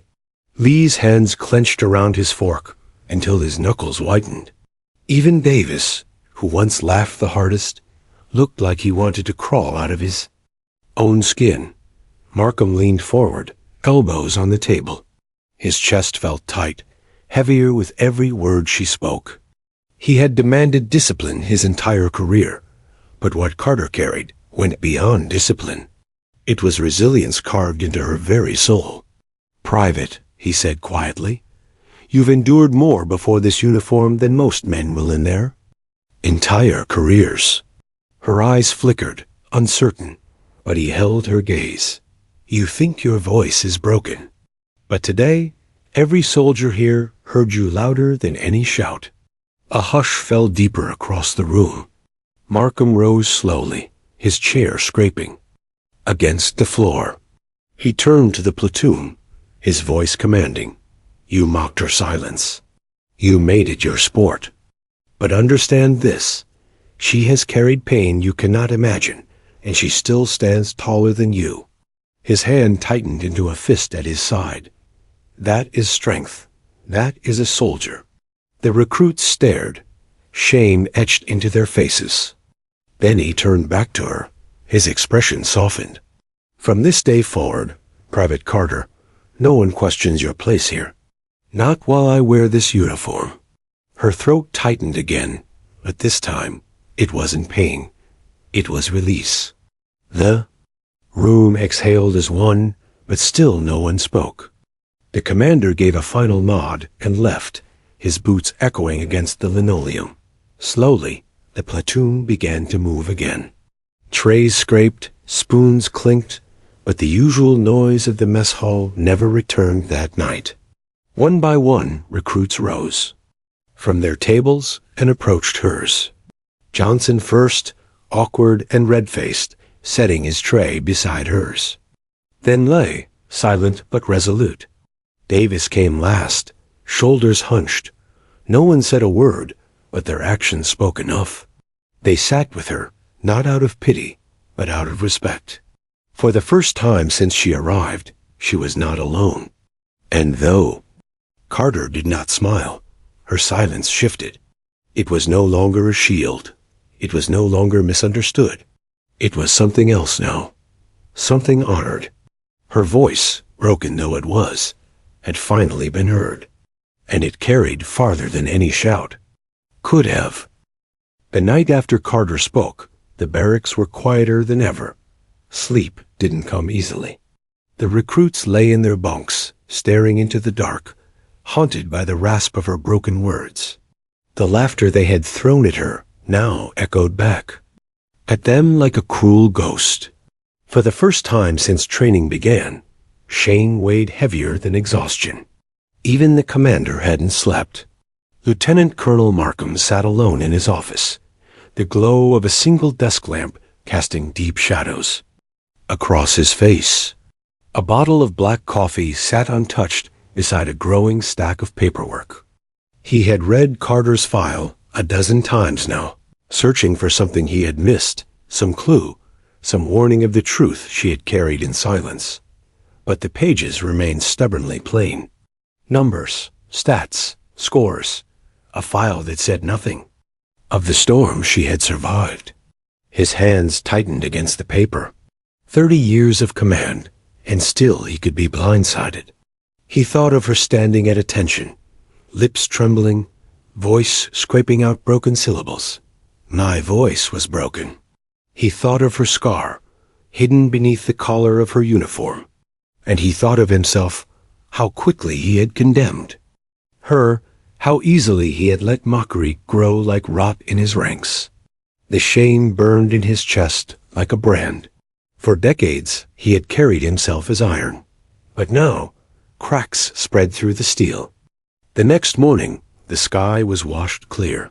Lee's hands clenched around his fork until his knuckles whitened. Even Davis, who once laughed the hardest, looked like he wanted to crawl out of his own skin. Markham leaned forward, elbows on the table. His chest felt tight, heavier with every word she spoke. He had demanded discipline his entire career, but what Carter carried went beyond discipline. It was resilience carved into her very soul. "Private," he said quietly, "you've endured more before this uniform than most men will in their entire careers." Her eyes flickered, uncertain, but he held her gaze. "You think your voice is broken, but today every soldier here heard you louder than any shout." A hush fell deeper across the room. Markham rose slowly, his chair scraping against the floor. He turned to the platoon, his voice commanding. "You mocked her silence. You made it your sport. But understand this. She has carried pain you cannot imagine, and she still stands taller than you." His hand tightened into a fist at his side. "That is strength. That is a soldier." The recruits stared, shame etched into their faces. Then he turned back to her, his expression softened. "From this day forward, Private Carter, no one questions your place here. Not while I wear this uniform." Her throat tightened again, but this time it wasn't pain. It was release. The room exhaled as one, but still no one spoke. The commander gave a final nod and left, his boots echoing against the linoleum. Slowly, the platoon began to move again. Trays scraped, spoons clinked, but the usual noise of the mess hall never returned that night. One by one, recruits rose from their tables and approached hers. Johnson first, awkward and red-faced, setting his tray beside hers. Then Lay, silent but resolute. Davis came last, shoulders hunched. No one said a word, but their actions spoke enough. They sat with her, not out of pity, but out of respect. For the first time since she arrived, she was not alone. And though Carter did not smile, her silence shifted. It was no longer a shield. It was no longer misunderstood. It was something else now. Something honored. Her voice, broken though it was, had finally been heard. And it carried farther than any shout could have. The night after Carter spoke, the barracks were quieter than ever. Sleep didn't come easily. The recruits lay in their bunks, staring into the dark, haunted by the rasp of her broken words. The laughter they had thrown at her now echoed back at them like a cruel ghost. For the first time since training began, shame weighed heavier than exhaustion. Even the commander hadn't slept. Lieutenant Colonel Markham sat alone in his office, the glow of a single desk lamp casting deep shadows across his face. A bottle of black coffee sat untouched beside a growing stack of paperwork. He had read Carter's file a dozen times now, searching for something he had missed, some clue, some warning of the truth she had carried in silence. But the pages remained stubbornly plain. Numbers, stats, scores, a file that said nothing of the storm she had survived. His hands tightened against the paper. 30 years of command, and still he could be blindsided. He thought of her standing at attention, lips trembling, voice scraping out broken syllables. My voice was broken. He thought of her scar, hidden beneath the collar of her uniform, and he thought of himself, how quickly he had condemned her, how easily he had let mockery grow like rot in his ranks. The shame burned in his chest like a brand. For decades, he had carried himself as iron. But now, cracks spread through the steel. The next morning, the sky was washed clear.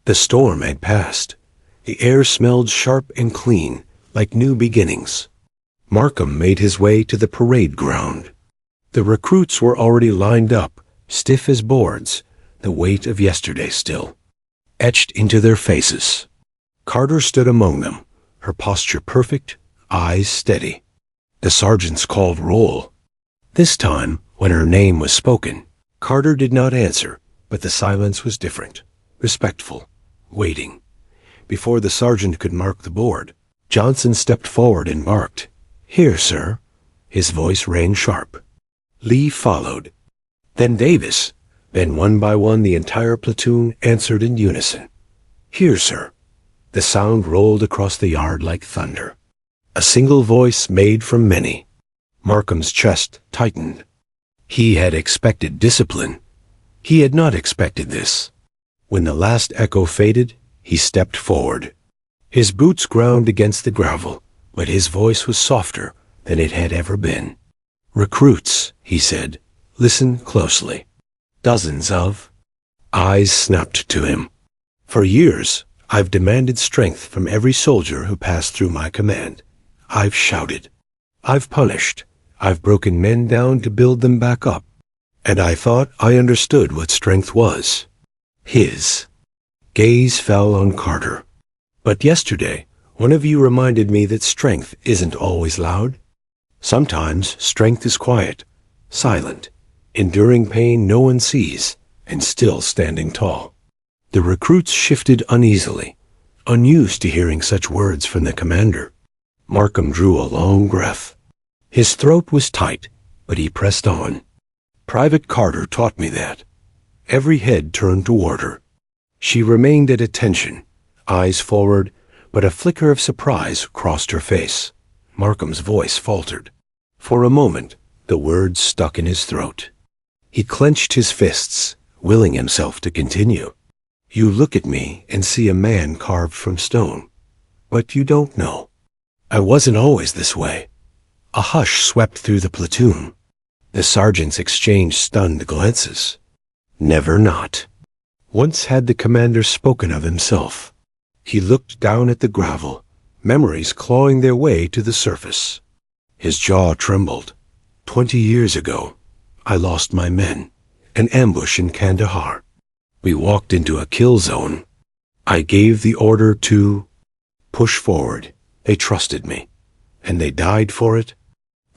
The storm had passed. The air smelled sharp and clean, like new beginnings. Markham made his way to the parade ground. The recruits were already lined up, stiff as boards, the weight of yesterday still etched into their faces. Carter stood among them, her posture perfect, eyes steady. The sergeants called roll. This time, when her name was spoken, Carter did not answer, but the silence was different, respectful, waiting. Before the sergeant could mark the board, Johnson stepped forward and marked, "Here, sir." His voice rang sharp. Lee followed. Then Davis. Then one by one the entire platoon answered in unison. "Here, sir." The sound rolled across the yard like thunder. A single voice made from many. Markham's chest tightened. He had expected discipline. He had not expected this. When the last echo faded, he stepped forward. His boots ground against the gravel, but his voice was softer than it had ever been. "Recruits," he said, "listen closely. Dozens of..." Eyes snapped to him. "For years, I've demanded strength from every soldier who passed through my command. I've shouted. I've punished. I've broken men down to build them back up. And I thought I understood what strength was." His gaze fell on Carter. "But yesterday, one of you reminded me that strength isn't always loud. Sometimes strength is quiet, silent, enduring pain no one sees, and still standing tall." The recruits shifted uneasily, unused to hearing such words from the commander. Markham drew a long breath. His throat was tight, but he pressed on. "Private Carter taught me that." Every head turned toward her. She remained at attention, eyes forward, but a flicker of surprise crossed her face. Markham's voice faltered. For a moment, the words stuck in his throat. He clenched his fists, willing himself to continue. "You look at me and see a man carved from stone. But you don't know. I wasn't always this way." A hush swept through the platoon. The sergeants exchanged stunned glances. Never not. Once had the commander spoken of himself. He looked down at the gravel, memories clawing their way to the surface. His jaw trembled. 20 years ago, I lost my men. An ambush in Kandahar. We walked into a kill zone. I gave the order to push forward. They trusted me. And they died for it.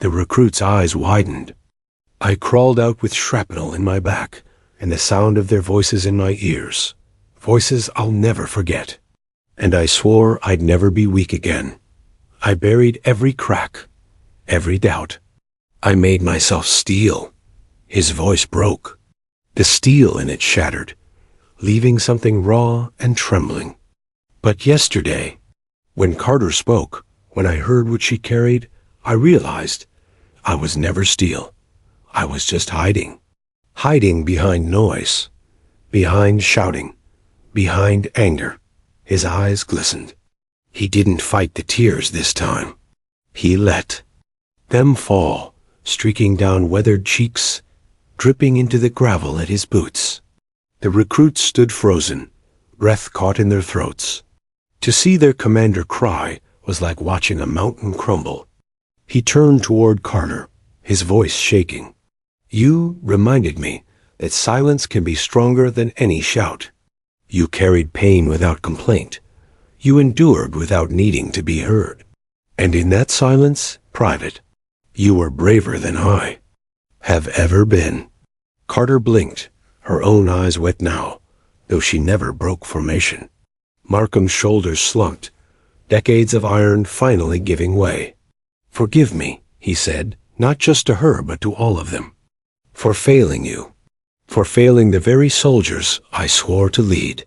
The recruits' eyes widened. I crawled out with shrapnel in my back and the sound of their voices in my ears. Voices I'll never forget. And I swore I'd never be weak again. I buried every crack, every doubt. I made myself steel. His voice broke. The steel in it shattered, leaving something raw and trembling. But yesterday, when Carter spoke, when I heard what she carried, I realized I was never steel. I was just hiding. Hiding behind noise, behind shouting, behind anger. His eyes glistened. He didn't fight the tears this time. He let them fall, streaking down weathered cheeks, dripping into the gravel at his boots. The recruits stood frozen, breath caught in their throats. To see their commander cry was like watching a mountain crumble. He turned toward Carter, his voice shaking. "You reminded me that silence can be stronger than any shout. You carried pain without complaint. You endured without needing to be heard. And in that silence, Private, you were braver than I have ever been." Carter blinked, her own eyes wet now, though she never broke formation. Markham's shoulders slumped, decades of iron finally giving way. "Forgive me," he said, not just to her but to all of them. "For failing you. For failing the very soldiers I swore to lead."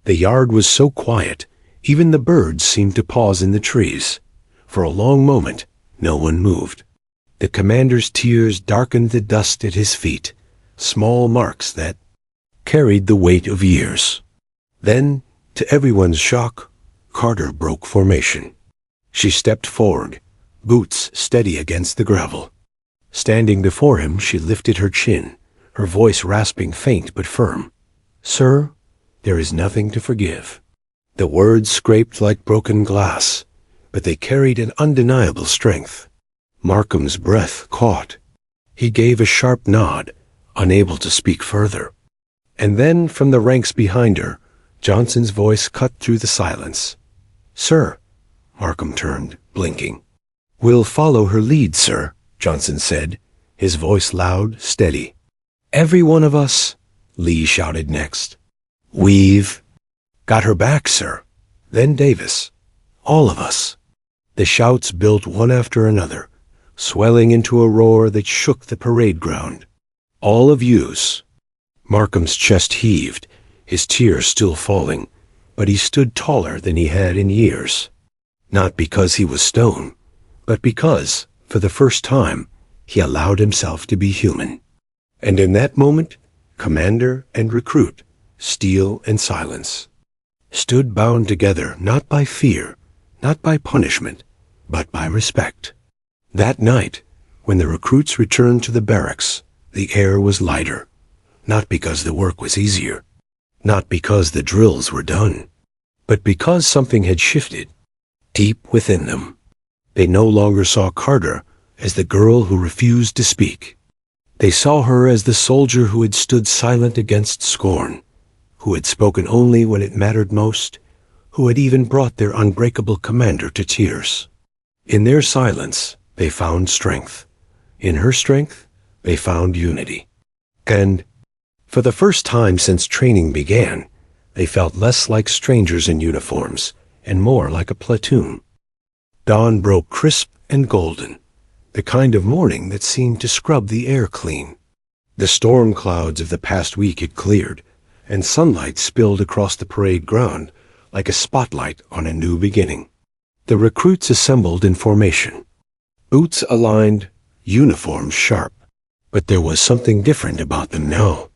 The yard was so quiet, even the birds seemed to pause in the trees. For a long moment, no one moved. The commander's tears darkened the dust at his feet, small marks that carried the weight of years. Then, to everyone's shock, Carter broke formation. She stepped forward, boots steady against the gravel. Standing before him, she lifted her chin, her voice rasping, faint but firm. "Sir, there is nothing to forgive." The words scraped like broken glass, but they carried an undeniable strength. Markham's breath caught. He gave a sharp nod, unable to speak further. And then, from the ranks behind her, Johnson's voice cut through the silence. "Sir," Markham turned, blinking. "We'll follow her lead, sir," Johnson said, his voice loud, steady. "Every one of us," Lee shouted next. "We've got her back, sir." Then Davis. "All of us." The shouts built one after another, swelling into a roar that shook the parade ground. "All of yous." Markham's chest heaved, his tears still falling, but he stood taller than he had in years. Not because he was stone, but because, for the first time, he allowed himself to be human. And in that moment, commander and recruit, steel and silence, stood bound together not by fear, not by punishment, but by respect. That night, when the recruits returned to the barracks, the air was lighter, not because the work was easier, not because the drills were done, but because something had shifted deep within them. They no longer saw Carter as the girl who refused to speak. They saw her as the soldier who had stood silent against scorn, who had spoken only when it mattered most, who had even brought their unbreakable commander to tears. In their silence, they found strength. In her strength, they found unity. And, for the first time since training began, they felt less like strangers in uniforms and more like a platoon. Dawn broke crisp and golden, the kind of morning that seemed to scrub the air clean. The storm clouds of the past week had cleared, and sunlight spilled across the parade ground like a spotlight on a new beginning. The recruits assembled in formation, boots aligned, uniforms sharp. But there was something different about them now.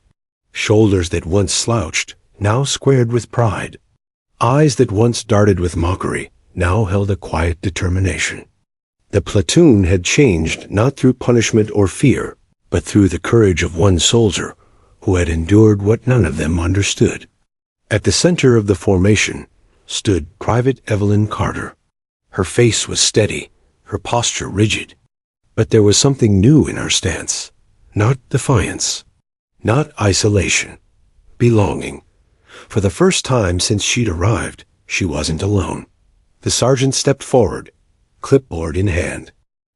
Shoulders that once slouched, now squared with pride. Eyes that once darted with mockery, now held a quiet determination. The platoon had changed not through punishment or fear, but through the courage of one soldier who had endured what none of them understood. At the center of the formation stood Private Evelyn Carter. Her face was steady, her posture rigid, but there was something new in her stance. Not defiance, not isolation, belonging. For the first time since she'd arrived, she wasn't alone. The sergeant stepped forward, clipboard in hand.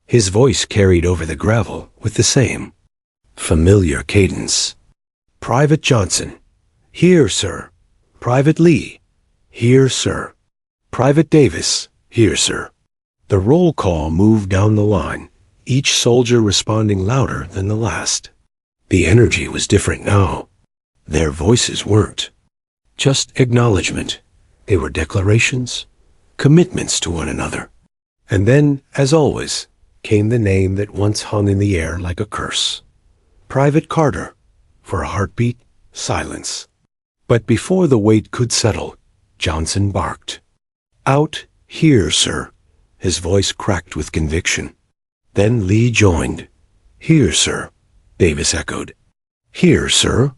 His voice carried over the gravel with the same familiar cadence. "Private Johnson." "Here, sir." "Private Lee." "Here, sir." "Private Davis." "Here, sir." The roll call moved down the line, each soldier responding louder than the last. The energy was different now. Their voices weren't just acknowledgement. They were declarations, commitments to one another. And then, as always, came the name that once hung in the air like a curse. Private Carter. For a heartbeat, silence. But before the weight could settle, Johnson barked. "Out here, sir." His voice cracked with conviction. Then Lee joined. "Here, sir," Davis echoed. "Here, sir."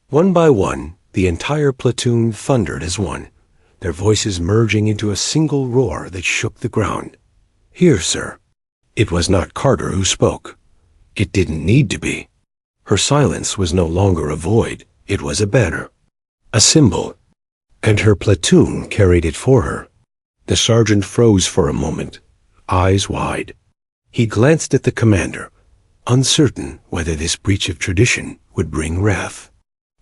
One by one, the entire platoon thundered as one, their voices merging into a single roar that shook the ground. "Here, sir." It was not Carter who spoke. It didn't need to be. Her silence was no longer a void. It was a banner, a symbol, and her platoon carried it for her. The sergeant froze for a moment, eyes wide. He glanced at the commander, uncertain whether this breach of tradition would bring wrath.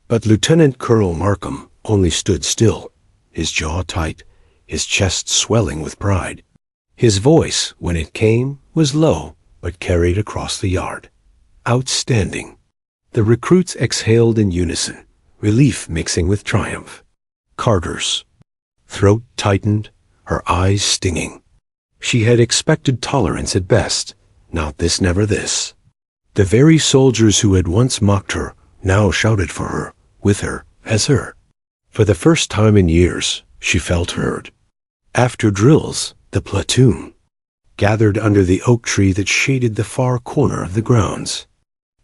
But Lieutenant Colonel Markham only stood still, his jaw tight, his chest swelling with pride. His voice, when it came, was low, but carried across the yard. "Outstanding." The recruits exhaled in unison, relief mixing with triumph. Carter's throat tightened, her eyes stinging. She had expected tolerance at best, not this, never this. The very soldiers who had once mocked her now shouted for her, with her, as her. For the first time in years, she felt heard. After drills, the platoon gathered under the oak tree that shaded the far corner of the grounds.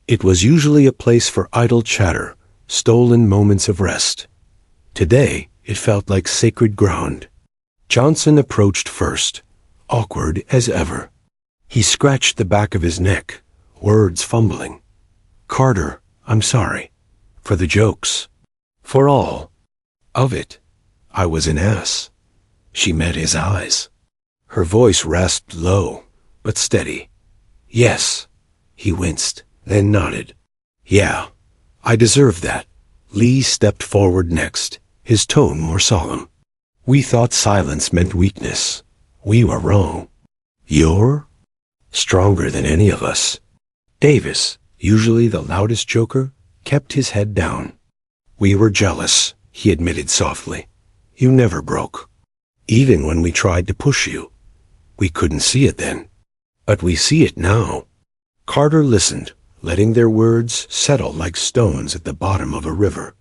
It was usually a place for idle chatter, stolen moments of rest. Today, it felt like sacred ground. Johnson approached first, awkward as ever. He scratched the back of his neck, words fumbling. "Carter, I'm sorry. For the jokes. For all of it. I was an ass." She met his eyes. Her voice rasped low, but steady. "Yes." He winced, then nodded. "Yeah, I deserve that." Lee stepped forward next, his tone more solemn. "We thought silence meant weakness. We were wrong. You're stronger than any of us." Davis, usually the loudest joker, kept his head down. "We were jealous," he admitted softly. "You never broke. Even when we tried to push you. We couldn't see it then. But we see it now." Carter listened, letting their words settle like stones at the bottom of a river.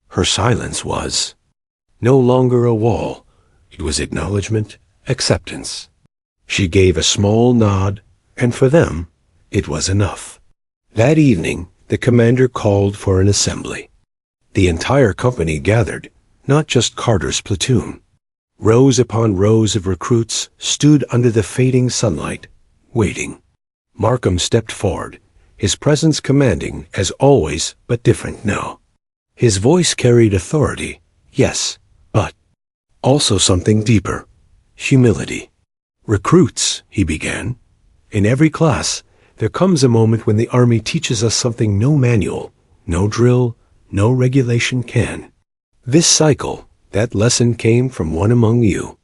Her silence was no longer a wall. It was acknowledgement, acceptance. She gave a small nod, and for them, it was enough. That evening, the commander called for an assembly. The entire company gathered, not just Carter's platoon. Rows upon rows of recruits stood under the fading sunlight, waiting. Markham stepped forward, his presence commanding as always, but different now. His voice carried authority, yes, but also something deeper, humility. "Recruits," he began. "In every class, there comes a moment when the Army teaches us something no manual, no drill, no regulation can. This cycle, that lesson came from one among you."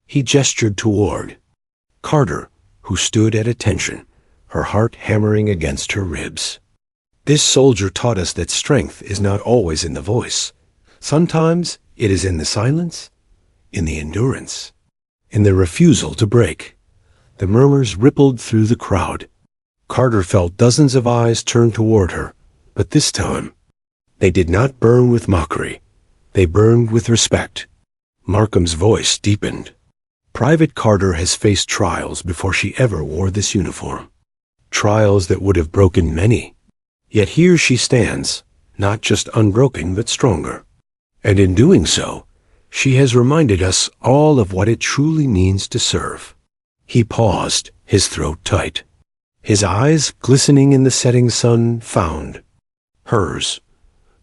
He gestured toward Carter, who stood at attention, her heart hammering against her ribs. "This soldier taught us that strength is not always in the voice. Sometimes it is in the silence, in the endurance, in the refusal to break." The murmurs rippled through the crowd. Carter felt dozens of eyes turn toward her, but this time, they did not burn with mockery. They burned with respect. Markham's voice deepened. "Private Carter has faced trials before she ever wore this uniform. Trials that would have broken many. Yet here she stands, not just unbroken but stronger. And in doing so, she has reminded us all of what it truly means to serve." He paused, his throat tight. His eyes, glistening in the setting sun, found hers.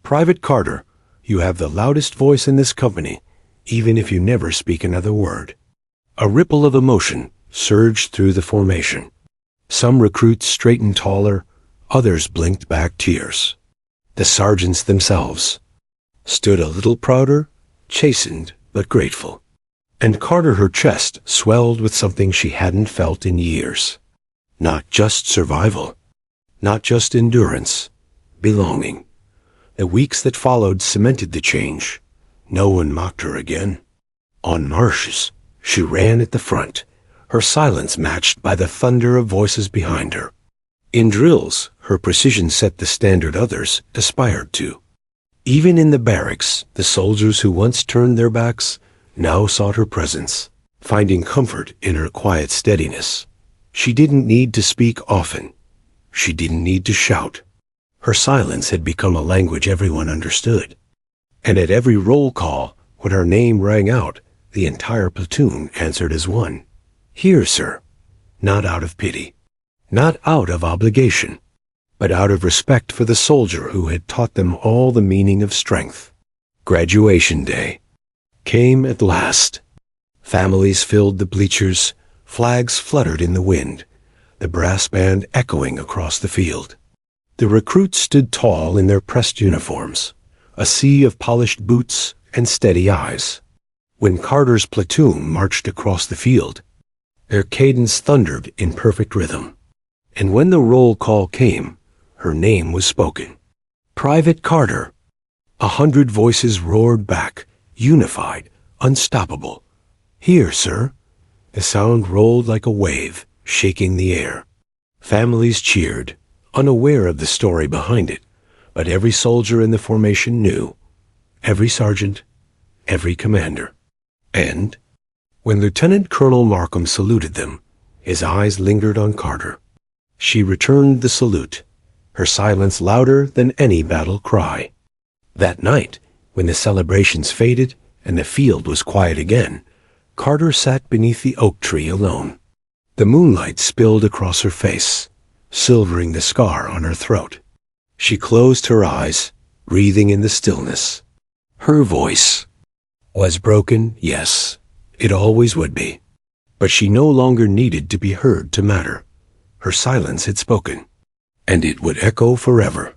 "Private Carter, you have the loudest voice in this company, even if you never speak another word." A ripple of emotion surged through the formation. Some recruits straightened taller, others blinked back tears. The sergeants themselves stood a little prouder, chastened but grateful. And Carter, her chest swelled with something she hadn't felt in years. Not just survival, not just endurance, belonging. The weeks that followed cemented the change. No one mocked her again. On marches, she ran at the front, her silence matched by the thunder of voices behind her. In drills, her precision set the standard others aspired to. Even in the barracks, the soldiers who once turned their backs now sought her presence, finding comfort in her quiet steadiness. She didn't need to speak often. She didn't need to shout. Her silence had become a language everyone understood. And at every roll call, when her name rang out, the entire platoon answered as one. "Here, sir." Not out of pity, not out of obligation, but out of respect for the soldier who had taught them all the meaning of strength. Graduation day came at last. Families filled the bleachers, flags fluttered in the wind, the brass band echoing across the field. The recruits stood tall in their pressed uniforms, a sea of polished boots and steady eyes. When Carter's platoon marched across the field, their cadence thundered in perfect rhythm. And when the roll call came, her name was spoken. "Private Carter." 100 voices roared back, unified, unstoppable. "Here, sir." The sound rolled like a wave, shaking the air. Families cheered, unaware of the story behind it, but every soldier in the formation knew. Every sergeant, every commander. And When Lieutenant Colonel Markham saluted them, his eyes lingered on Carter. She returned the salute, her silence louder than any battle cry. That night, when the celebrations faded and the field was quiet again, Carter sat beneath the oak tree alone. The moonlight spilled across her face, silvering the scar on her throat. She closed her eyes, breathing in the stillness. Her voice was broken, yes, it always would be. But she no longer needed to be heard to matter. Her silence had spoken, and it would echo forever.